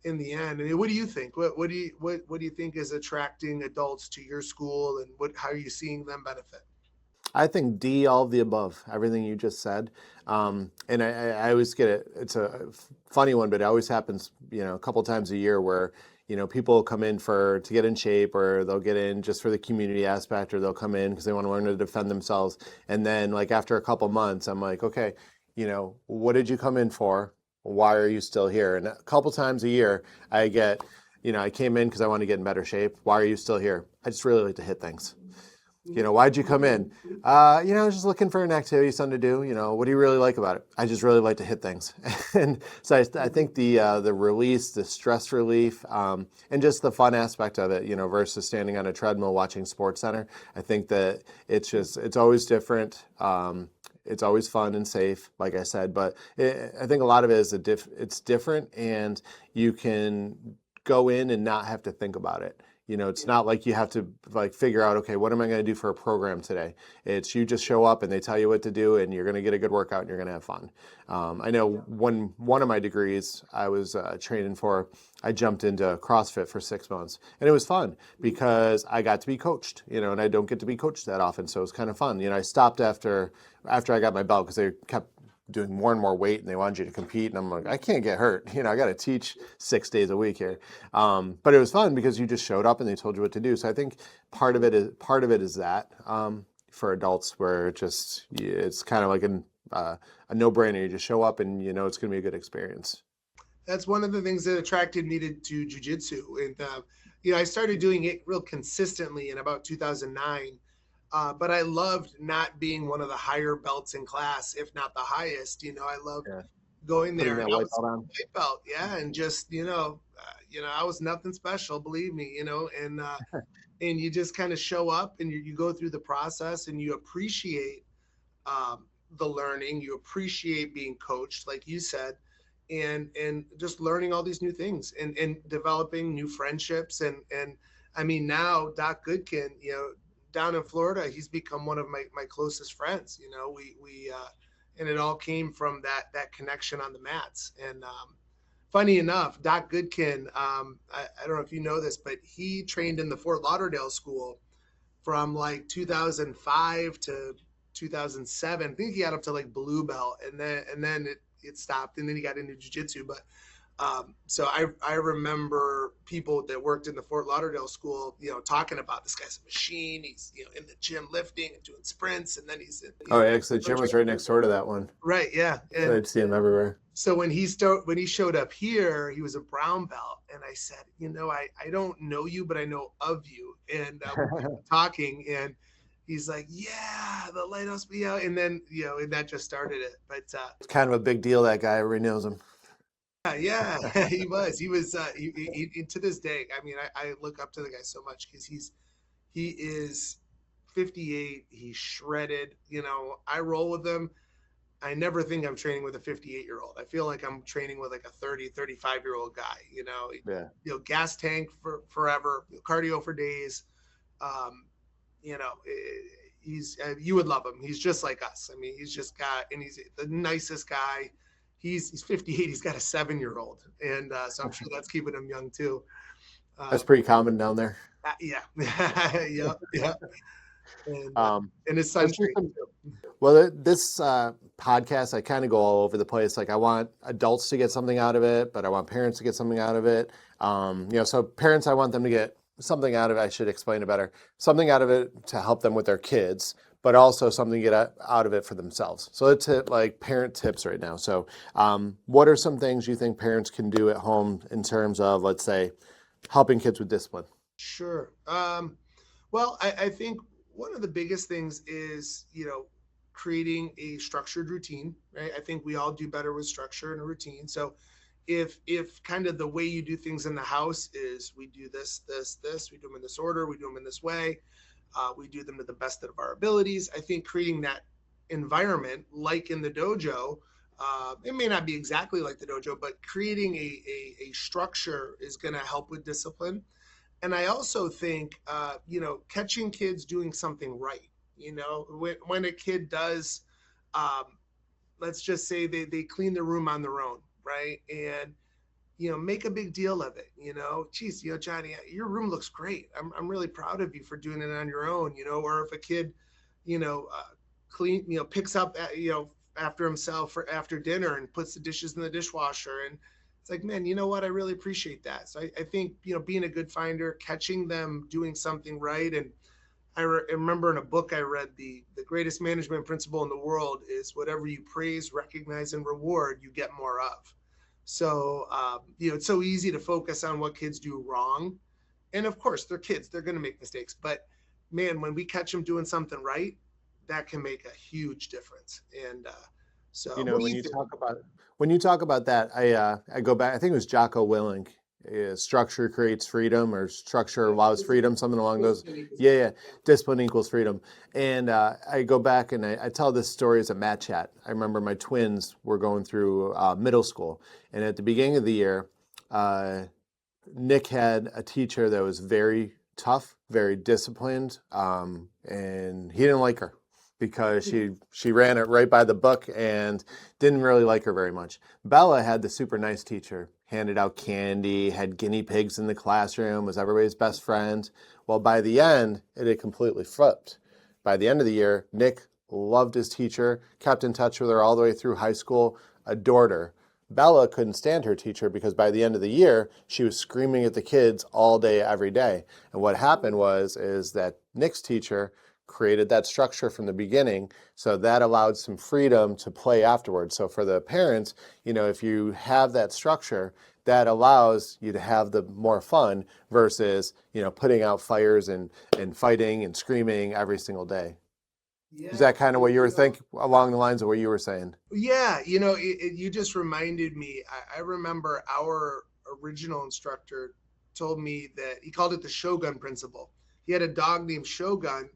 in the end, I mean, what do you think? What do you think is attracting adults to your school, and how are you seeing them benefit? I think D, all of the above, everything you just said. And I always get it. It's a funny one, but it always happens, a couple times a year where, people come in to get in shape, or they'll get in just for the community aspect, or they'll come in because they want to learn to defend themselves. And then like after a couple months, I'm like, okay, what did you come in for? Why are you still here? And a couple times a year I get, I came in because I want to get in better shape. Why are you still here? I just really like to hit things. Why'd you come in? I was just looking for an activity, something to do. What do you really like about it? I just really like to hit things. And so I think the release, the stress relief, and just the fun aspect of it, versus standing on a treadmill watching Sports Center. I think that it's always different. It's always fun and safe, like I said, but I think a lot of it is it's different, and you can go in and not have to think about it. It's not like you have to like figure out, okay, what am I going to do for a program today? It's you just show up and they tell you what to do, and you're going to get a good workout and you're going to have fun. I know one of my degrees I was training for, I jumped into CrossFit for 6 months, and it was fun because I got to be coached, and I don't get to be coached that often. So it was kind of fun. I stopped after I got my belt because they kept doing more and more weight, and they wanted you to compete, and I'm like, I can't get hurt. I got to teach 6 days a week here. But it was fun because you just showed up and they told you what to do. So I think part of it is that for adults, where it's kind of like a no-brainer. You just show up and it's going to be a good experience. That's one of the things that attracted me to jujitsu, and I started doing it real consistently in about 2009. But I loved not being one of the higher belts in class, if not the highest. I loved going there. Putting that white belt on. White belt, yeah, and just I was nothing special, believe me. And you just kind of show up, and you go through the process, and you appreciate the learning, you appreciate being coached, like you said, and just learning all these new things, and developing new friendships, and I mean, now Doc Goodkin, down in Florida, he's become one of my closest friends. We and it all came from that connection on the mats. And funny enough, Doc Goodkin, I don't know if you know this, but he trained in the Fort Lauderdale school from like 2005 to 2007. I think he got up to like blue belt, and then it stopped, and then he got into jiu-jitsu. But so I remember people that worked in the Fort Lauderdale school, talking about this guy's a machine. He's, in the gym lifting and doing sprints, and then he's in. Oh, yeah, because the gym was right next door to that one. Right, yeah. And I'd see him everywhere. So when he showed up here, he was a brown belt, and I said, I don't know you, but I know of you. And we were talking, and he's like, yeah, the lighthouse be out, and then and that just started it. But it's kind of a big deal. That guy, everybody knows him. Yeah, he was he to this day. I mean, I look up to the guy so much because he is 58. He's shredded. I roll with him. I never think I'm training with a 58-year-old. I feel like I'm training with like a 30, 35-year-old guy. Yeah. Gas tank for forever, cardio for days. He's you would love him. He's just like us. I mean, he's the nicest guy. He's 58. He's got a 7-year-old, and so I'm sure that's keeping him young too. That's pretty common down there. Yeah, yeah. And his son's great too. Well, this podcast, I kind of go all over the place. Like, I want adults to get something out of it, but I want parents to get something out of it. So parents, I want them to get something out of it. I should explain it better. Something out of it to help them with their kids, but also something to get out of it for themselves. So let's hit like parent tips right now. So what are some things you think parents can do at home in terms of, let's say, helping kids with discipline? Sure. Well, I think one of the biggest things is, creating a structured routine, right? I think we all do better with structure and a routine. So if kind of the way you do things in the house is we do this, we do them in this order, we do them in this way, we do them to the best of our abilities. I think creating that environment, like in the dojo, it may not be exactly like the dojo, but creating a structure is going to help with discipline. And I also think, catching kids doing something right. When a kid does let's just say they clean the room on their own, right? And make a big deal of it. Geez, Johnny, your room looks great. I'm really proud of you for doing it on your own. Or if a kid, you know, uh, clean, picks up, after himself or after dinner and puts the dishes in the dishwasher, and it's like, man, you know what? I really appreciate that. So I think being a good finder, catching them doing something right, and I remember in a book I read, the greatest management principle in the world is whatever you praise, recognize, and reward, you get more of. So, it's so easy to focus on what kids do wrong. And of course, they're kids, they're going to make mistakes. But man, when we catch them doing something right, that can make a huge difference. And so, what do When you you think? talk about that, I go back. I think it was Jocko Willink. Structure creates freedom, or structure Yeah, allows freedom, something along those. discipline equals Yeah, freedom. yeah. Discipline equals freedom. And I go back and I tell this story as a mat chat. I remember my twins were going through middle school, and at the beginning of the year, uh, Nick had a teacher that was very tough, very disciplined, and he didn't like her because she ran it right by the book and didn't really like her very much. Bella had the super nice teacher, handed out candy, had guinea pigs in the classroom, was everybody's best friend. Well, by the end, it had completely flipped. By the end of the year, Nick loved his teacher, kept in touch with her all the way through high school, adored her. Bella couldn't stand her teacher because by the end of the year, she was screaming at the kids all day, every day. And what happened is that Nick's teacher created that structure from the beginning, so that allowed some freedom to play afterwards. So for the parents, if you have that structure, that allows you to have the more fun versus, putting out fires and fighting and screaming every single day. Is Yeah, that kind of what you were thinking, along the lines of what you were saying? yeah, you just reminded me. I remember our original instructor told me that he called it the Shogun principle. He had a dog named Shogun,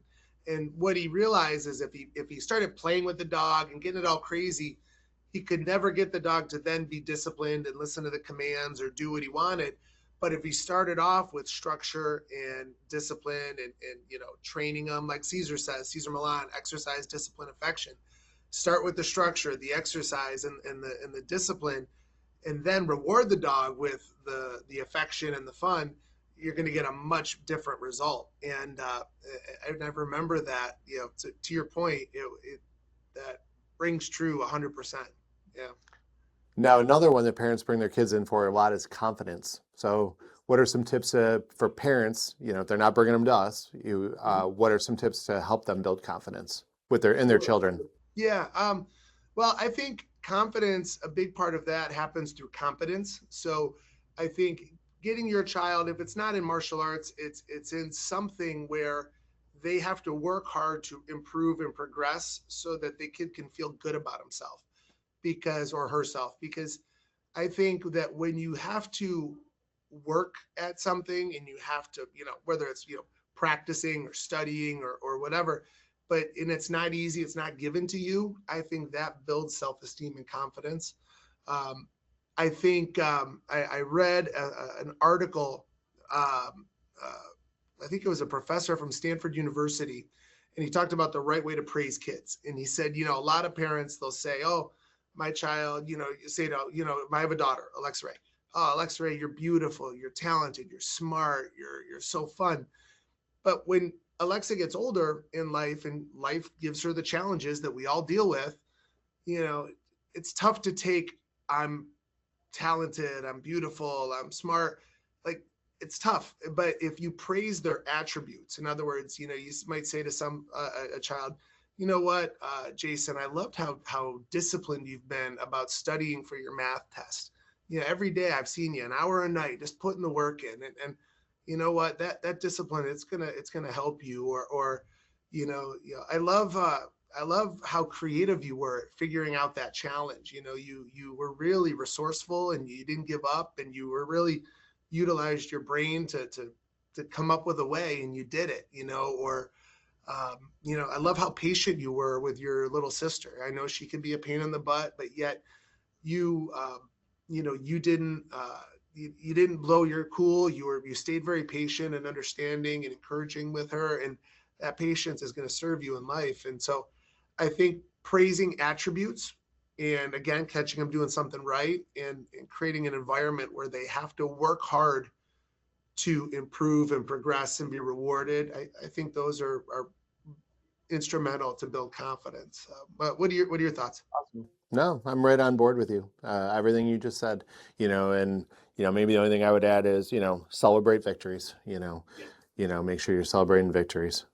and what he realized is if he started playing with the dog and getting it all crazy, he could never get the dog to then be disciplined and listen to the commands or do what he wanted. But if he started off with structure and discipline and training them, like Caesar says, Caesar Milan, exercise, discipline, affection. Start with the structure, the exercise, and the discipline, and then reward the dog with the affection and the fun. You're going to get a much different result. And I remember that. To your point, that rings true 100%. Yeah. Now, another one that parents bring their kids in for a lot is confidence. So, what are some tips for parents? If they're not bringing them to us, what are some tips to help them build confidence with their Sure. children? Yeah. Well, I think confidence, a big part of that happens through competence. So I think getting your child, if it's not in martial arts, it's in something where they have to work hard to improve and progress so that the kid can feel good about himself or herself. Because I think that when you have to work at something and you have to, whether it's, practicing or studying or whatever, and it's not easy, it's not given to you. I think that builds self-esteem and confidence. Um, I think I read an article. Um, I think it was a professor from Stanford University, and he talked about the right way to praise kids. And he said, a lot of parents, they'll say, "Oh, my child," you say to, I have a daughter, Alexa Ray. "Oh, Alexa Ray, you're beautiful, you're talented, you're smart, you're so fun." But when Alexa gets older in life and life gives her the challenges that we all deal with, you know, it's tough to take, "I'm talented, I'm beautiful, I'm smart." Like, it's tough. But if you praise their attributes, in other words, you might say to a child, "You know what, Jason, I loved how disciplined you've been about studying for your math test. Every day I've seen you an hour a night just putting the work in, and you know what, that discipline, it's gonna help you." Or I love how creative you were at figuring out that challenge. You were really resourceful and you didn't give up, and you were really utilized your brain to come up with a way, and you did it. Or I love how patient you were with your little sister. I know she can be a pain in the butt, but yet you you didn't blow your cool. You stayed very patient and understanding and encouraging with her, and that patience is going to serve you in life. And so I think praising attributes and again, catching them doing something right, and creating an environment where they have to work hard to improve and progress and be rewarded. I think those are instrumental to build confidence. But what are your thoughts? Awesome. No, I'm right on board with you. Everything you just said, and maybe the only thing I would add is, celebrate victories. Yeah. Make sure you're celebrating victories.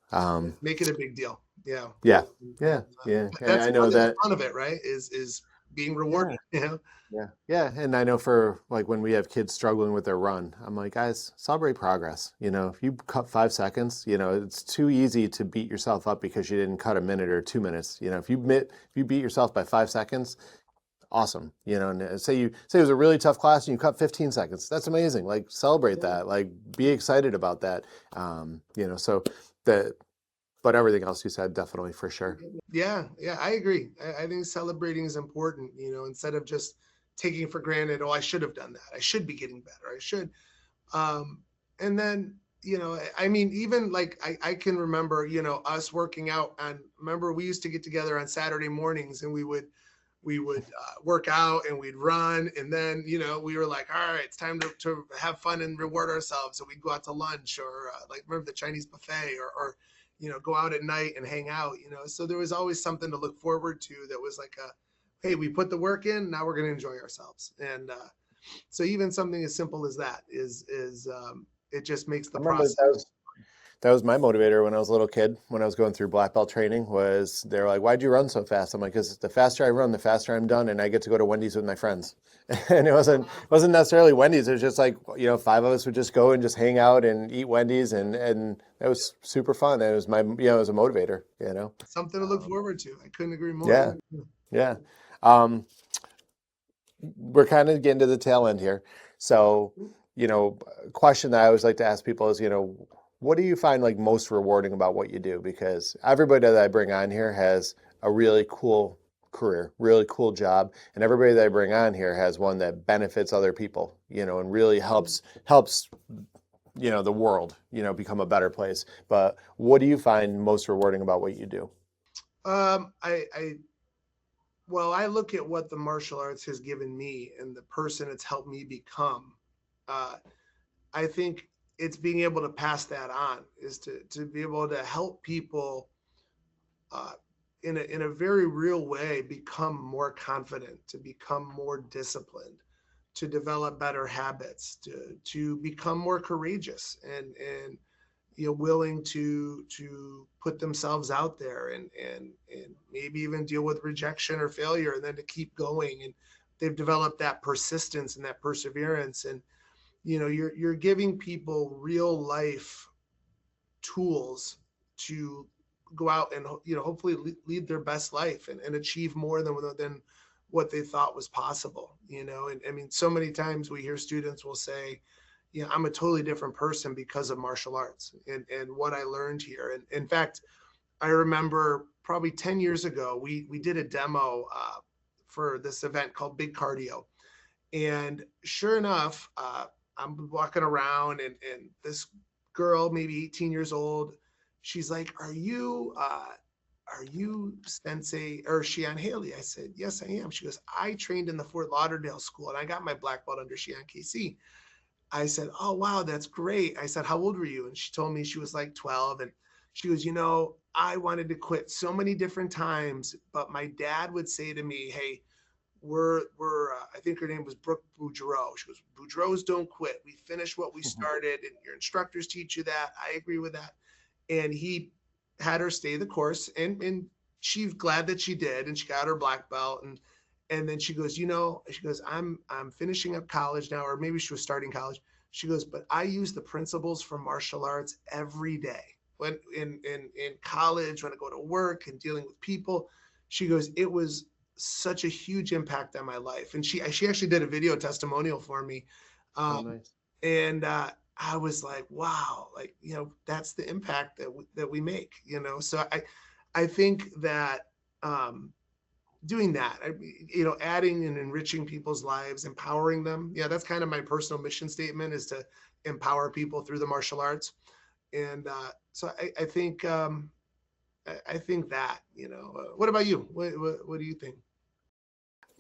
Make it a big deal. Yeah. Yeah, And, yeah, yeah. And that's I know the that. fun of it, right? Is being Yeah, rewarded. yeah, yeah. And I know for like when we have kids struggling with their run, I'm like, guys, celebrate progress. If you cut 5 seconds, it's too easy to beat yourself up because you didn't cut a minute or 2 minutes. If you beat yourself by 5 seconds, awesome. And say it was a really tough class and you cut 15 seconds. That's amazing. Like celebrate that. Like be excited about that. So that, but everything else you said, definitely for sure. Yeah, yeah, I agree. I think celebrating is important, instead of just taking for granted, oh, I should have done that. I should be getting better. I should. And then, I mean, even like I can remember, us working out on, remember we used to get together on Saturday mornings and we would work out and we'd run. And then, we were like, all right, it's time to have fun and reward ourselves. So we'd go out to lunch or like, remember the Chinese buffet or go out at night and hang out, So there was always something to look forward to that was like hey, we put the work in, now we're going to enjoy ourselves. And so even something as simple as that is it just makes the I remember process. that was my motivator when I was a little kid, when I was going through black belt training, was they're like, why'd you run so fast? I'm like, because the faster I run, the faster I'm done, and I get to go to Wendy's with my friends. And it wasn't necessarily Wendy's. It was just like, five of us would just go and just hang out and eat Wendy's, and it was super fun. It was it was a motivator. Something to look forward to. I couldn't agree more. Yeah, yeah. Um, we're kind of getting to the tail end here. So, a question that I always like to ask people is, what do you find like most rewarding about what you do? Because everybody that I bring on here has a really cool career, really cool job, and everybody that I bring on here has one that benefits other people, and really helps the world, become a better place. But what do you find most rewarding about what you do? I well, I look at what the martial arts has given me and the person it's helped me become. Uh, I think it's being able to pass that on, is to be able to help people uh, in a very real way become more confident, to become more disciplined, to develop better habits, to become more courageous and willing to put themselves out there and maybe even deal with rejection or failure, and then to keep going. And they've developed that persistence and that perseverance. And you're giving people real life tools to go out and hopefully lead their best life and achieve more than what they thought was possible. And I mean, so many times we hear students will say, I'm a totally different person because of martial arts and what I learned here. And in fact, I remember probably 10 years ago, we did a demo for this event called Big Cardio. And sure enough, I'm walking around and this girl, maybe 18 years old, she's like, are you Sensei or Shihan Haley? I said, yes, I am. She goes, I trained in the Fort Lauderdale school and I got my black belt under Shihan KC. I said, oh, wow, that's great. I said, how old were you? And she told me she was like 12. And she goes, I wanted to quit so many different times, but my dad would say to me, hey, we're I think her name was Brooke Boudreau. She goes, Boudreaux don't quit. We finish what we started, and your instructors teach you that. I agree with that. And he had her stay the course, and she's glad that she did, and she got her black belt. And then she goes, she goes, I'm finishing up college now, or maybe she was starting college. She goes, but I use the principles from martial arts every day. When in college, when I go to work and dealing with people, she goes, it was such a huge impact on my life. And she actually did a video testimonial for me. Oh, Um, nice. and I was like, wow, like, that's the impact that we make, So I think that doing that, adding and enriching people's lives, empowering them. Yeah, that's kind of my personal mission statement, is to empower people through the martial arts. And so I think, I think that, what about you? What do you think?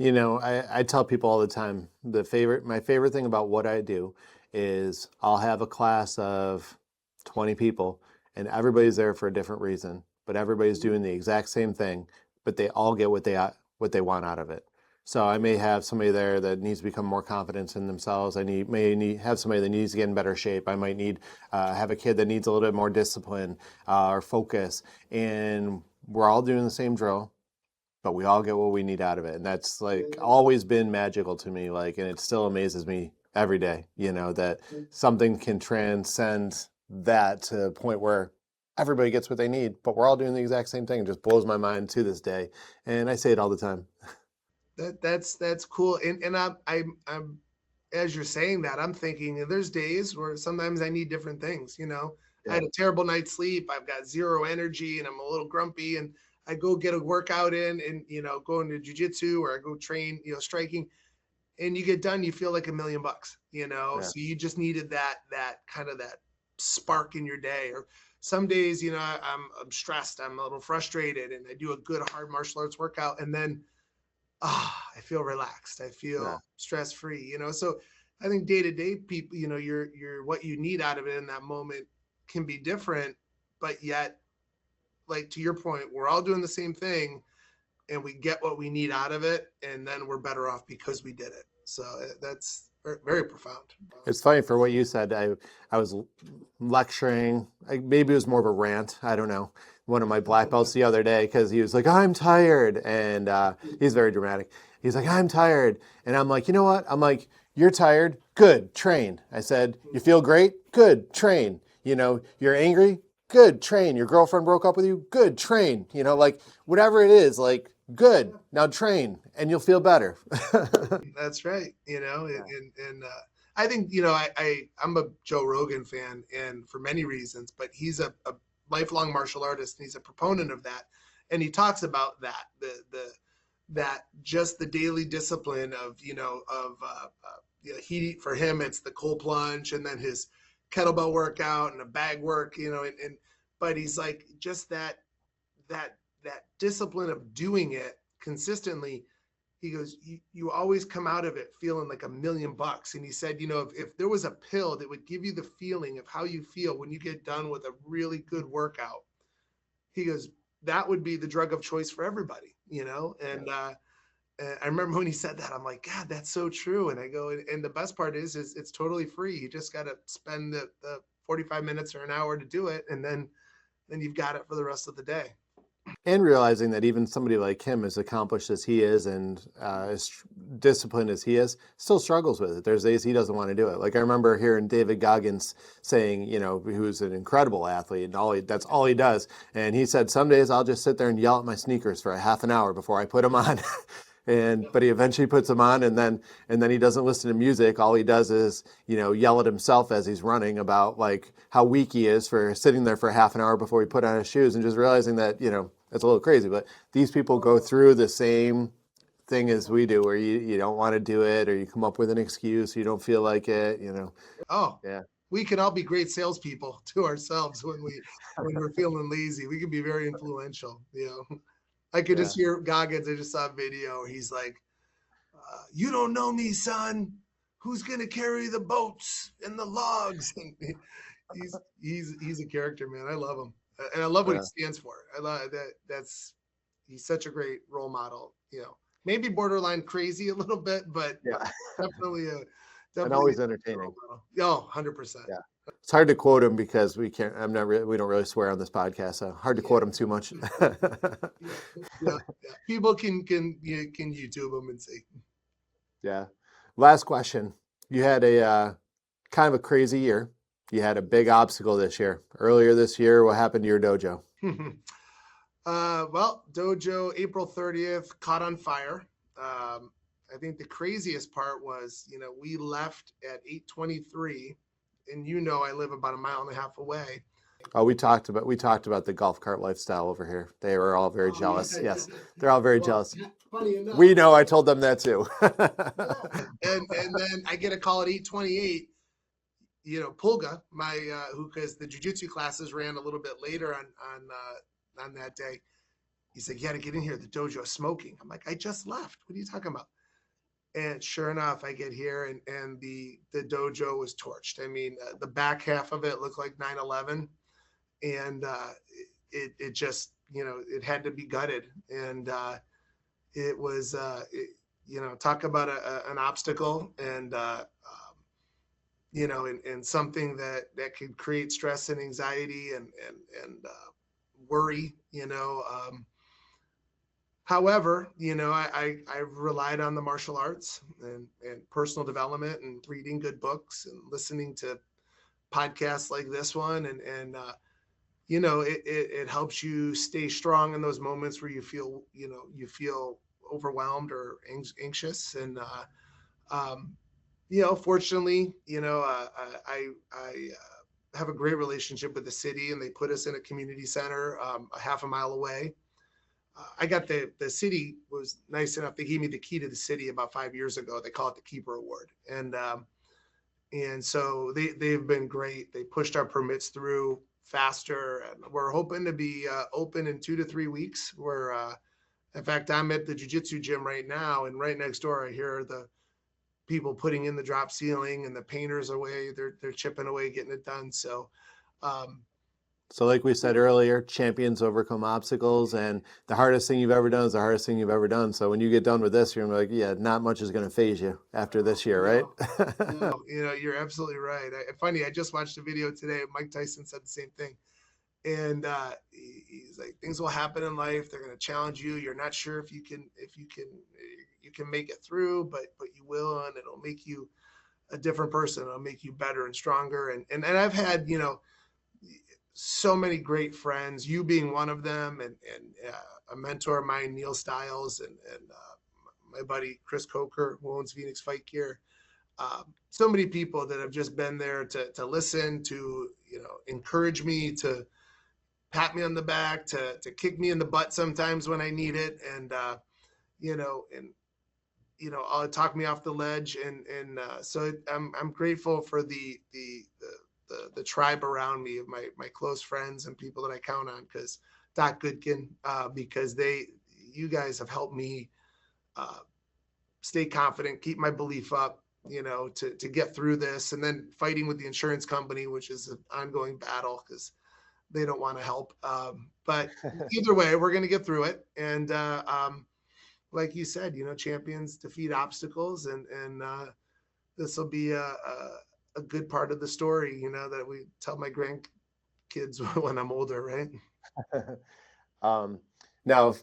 I tell people all the time my favorite thing about what I do is I'll have a class of 20 people and everybody's there for a different reason, but everybody's doing the exact same thing, but they all get what they want out of it. So I may have somebody there that needs to become more confident in themselves. May need have somebody that needs to get in better shape. I might need have a kid that needs a little bit more discipline or focus, and we're all doing the same drill, but we all get what we need out of it. And that's like always been magical to me. Like, and it still amazes me every day, that something can transcend that to a point where everybody gets what they need, but we're all doing the exact same thing. It just blows my mind to this day. And I say it all the time. That's cool. And I'm as you're saying that, I'm thinking there's days where sometimes I need different things. I had a terrible night's sleep. I've got zero energy and I'm a little grumpy, and I go get a workout in and, go into jujitsu or I go train, striking, and you get done, you feel like $1,000,000, Yeah. so you just needed that kind of that spark in your day. Or some days, I'm stressed, I'm a little frustrated, and I do a good hard martial arts workout. And then, I feel relaxed. I feel stress free, so I think day to day people, your what you need out of it in that moment can be different, but yet, like to your point, we're all doing the same thing and we get what we need out of it, and then we're better off because we did it. So that's very profound. It's funny for what you said. I was lecturing, maybe it was more of a rant. I don't know. One of my black belts the other day, because he was like, I'm tired. And he's very dramatic. He's like, I'm tired. And I'm like, you know what? I'm like, you're tired? Good, train. I said, you feel great? Good, train. You're angry? Good, train. Your girlfriend broke up with you? Good, train. Like whatever it is, like, good. Now train and you'll feel better. That's right. And I think, I'm a Joe Rogan fan, and for many reasons, but he's a lifelong martial artist and he's a proponent of that. And he talks about that, that just the daily discipline of, he, for him, it's the cold plunge and then his kettlebell workout and a bag work, but he's like, just that discipline of doing it consistently. He goes, you always come out of it feeling like $1,000,000. And he said, if there was a pill that would give you the feeling of how you feel when you get done with a really good workout, he goes, that would be the drug of choice for everybody, and I remember when he said that, I'm like, God, that's so true. And I go, and the best part is it's totally free. You just got to spend the 45 minutes or an hour to do it. And then you've got it for the rest of the day. And realizing that even somebody like him, as accomplished as he is and as disciplined as he is, still struggles with it. There's days he doesn't want to do it. Like I remember hearing David Goggins saying, who's an incredible athlete, and that's all he does. And he said, some days I'll just sit there and yell at my sneakers for a half an hour before I put them on. But he eventually puts them on, and then he doesn't listen to music. All he does is, yell at himself as he's running about like how weak he is for sitting there for half an hour before he put on his shoes, and just realizing that, it's a little crazy. But these people go through the same thing as we do, where you don't want to do it, or you come up with an excuse, you don't feel like it, Oh, yeah. We can all be great salespeople to ourselves when we're feeling lazy. We can be very influential, I could just hear Goggins. I just saw a video. He's like, you don't know me, son. Who's going to carry the boats and the logs? And he's a character, man. I love him. And I love what he stands for. I love that. He's such a great role model, maybe borderline crazy a little bit, but definitely and always entertaining. Oh, 100%. Yeah. It's hard to quote him because we don't really swear on this podcast, so hard to quote him too much. yeah. People can YouTube him and see. Yeah. Last question. You had a kind of a crazy year. You had a big obstacle this year. Earlier this year, what happened to your dojo? Well, dojo April 30th caught on fire. I think the craziest part was, we left at 8:23, and I live about 1.5 miles away. Oh, we talked about the golf cart lifestyle over here. They were all very jealous. Yes, they're all very jealous. Funny enough, we know. I told them that too. and then I get a call at 8:28. Pulga, because the jiu-jitsu classes ran a little bit later on that day. he's like, you got to get in here. The dojo is smoking. I'm like, I just left. What are you talking about? And sure enough, I get here and the dojo was torched. I mean, the back half of it looked like 9/11, and it just, it had to be gutted. And it was, talk about an obstacle, and and something that could create stress and anxiety and worry. However, I've relied on the martial arts and personal development and reading good books and listening to podcasts like this one. It helps you stay strong in those moments where you feel overwhelmed or anxious. And, fortunately, I have a great relationship with the city, and they put us in a community center a half a mile away. I got the city was nice enough. They gave me the key to the city about 5 years ago. They call it the Keeper Award. And so they've been great. They pushed our permits through faster, and we're hoping to be open in 2 to 3 weeks. In fact, I'm at the jiu-jitsu gym right now, and right next door, I hear the people putting in the drop ceiling, and the painters away. They're chipping away, getting it done. So, So like we said earlier, champions overcome obstacles, and the hardest thing you've ever done is the hardest thing you've ever done. So when you get done with this, you're gonna be like, yeah, not much is going to phase you after this year, right? no, you're absolutely right. Funny, I just watched a video today. Mike Tyson said the same thing. And he's like, things will happen in life. They're going to challenge you. You're not sure if you can make it through, but you will, and it'll make you a different person. It'll make you better and stronger. And I've had, so many great friends, you being one of them, and a mentor of mine, Neil Stiles, and my buddy Chris Coker, who owns Phoenix Fight Gear. So many people that have just been there to listen, to encourage me, to pat me on the back, to kick me in the butt sometimes when I need it, and talk me off the ledge, and so I'm grateful for the tribe around me of my close friends and people that I count on, because Doc Goodkin, because you guys have helped me stay confident, keep my belief up, to get through this, and then fighting with the insurance company, which is an ongoing battle because they don't want to help. But either way, we're going to get through it. And like you said, champions defeat obstacles, and this will be a good part of the story, that we tell my grandkids when I'm older, right? Now,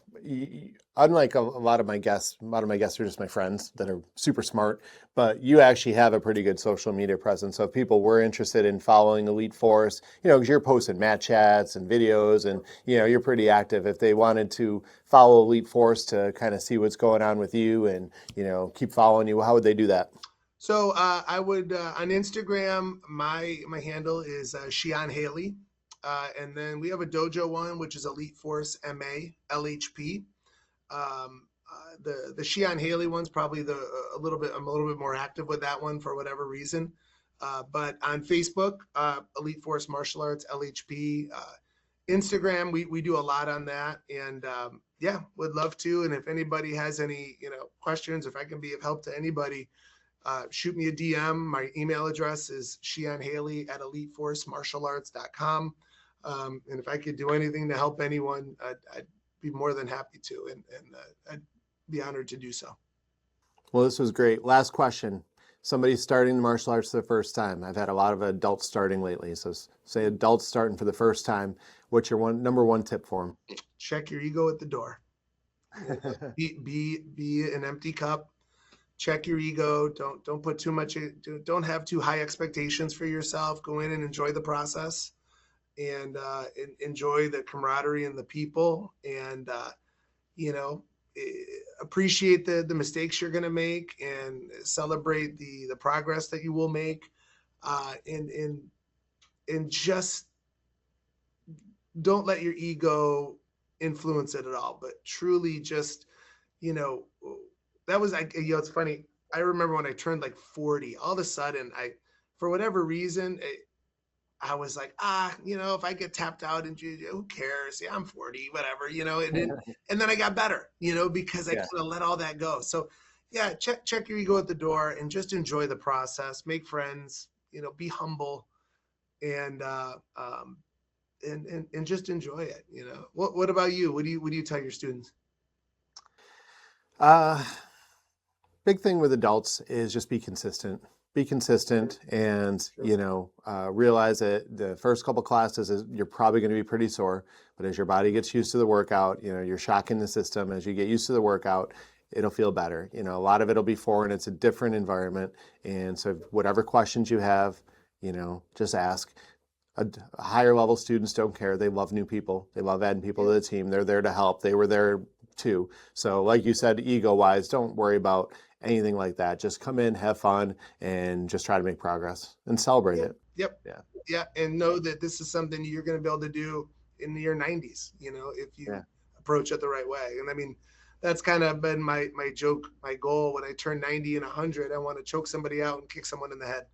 unlike a lot of my guests are just my friends that are super smart, but you actually have a pretty good social media presence. So if people were interested in following Elite Force, because you're posting mat chats and videos, and you're pretty active. If they wanted to follow Elite Force to kind of see what's going on with you and keep following you, how would they do that? So I would on Instagram, my handle is Shihan Haley. And then we have a dojo one, which is Elite Force MA LHP. The Shihan Haley one's probably I'm a little bit more active with that one for whatever reason. But on Facebook, Elite Force Martial Arts LHP. Instagram, we do a lot on that, and would love to. And if anybody has any questions, if I can be of help to anybody, shoot me a DM. My email address is shihanhaley@eliteforcemartialarts.com. And if I could do anything to help anyone, I'd be more than happy to, and I'd be honored to do so. Well, this was great. Last question. Somebody's starting the martial arts for the first time. I've had a lot of adults starting lately. So say adults starting for the first time, what's your number one tip for them? Check your ego at the door. Be an empty cup. Check your ego. Don't put too much. Don't have too high expectations for yourself. Go in and enjoy the process, and enjoy the camaraderie and the people, and appreciate the mistakes you're going to make, and celebrate the progress that you will make, and just don't let your ego influence it at all, but truly just that was it's funny. I remember when I turned like 40, all of a sudden, for whatever reason, I was like, if I get tapped out and who cares? Yeah, I'm 40, whatever, and then I got better, because I Yeah. kind of let all that go. So yeah, check your ego at the door and just enjoy the process, make friends, be humble, and and just enjoy it. What about you? What do you tell your students? Uh, Big thing with adults is just be consistent. Be consistent and, realize that the first couple classes you're probably going to be pretty sore, but as your body gets used to the workout, you're shocking the system. As you get used to the workout, it'll feel better. A lot of it'll be foreign. It's a different environment. And so whatever questions you have, just ask. Higher level students don't care. They love new people. They love adding people to the team. They're there to help. They were there too. So like you said, ego wise, don't worry about anything like that. Just come in, have fun, and just try to make progress and celebrate it. Yep. Yeah. Yeah. And know that this is something you're going to be able to do in your 90s, if you approach it the right way. And I mean, that's kind of been my joke, my goal. When I turn 90 and 100, I want to choke somebody out and kick someone in the head.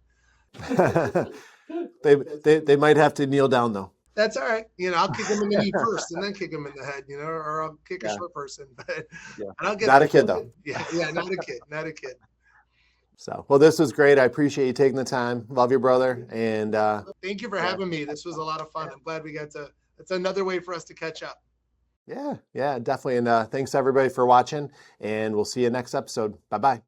They might have to kneel down though. That's all right. I'll kick him in the knee first and then kick him in the head, or I'll kick a short person. But I don't get not a kid though. Yeah, not a kid, not a kid. So, well, this was great. I appreciate you taking the time. Love your brother. And thank you for having me. This was a lot of fun. I'm glad we got to, it's another way for us to catch up. Yeah, definitely. And thanks everybody for watching, and we'll see you next episode. Bye-bye.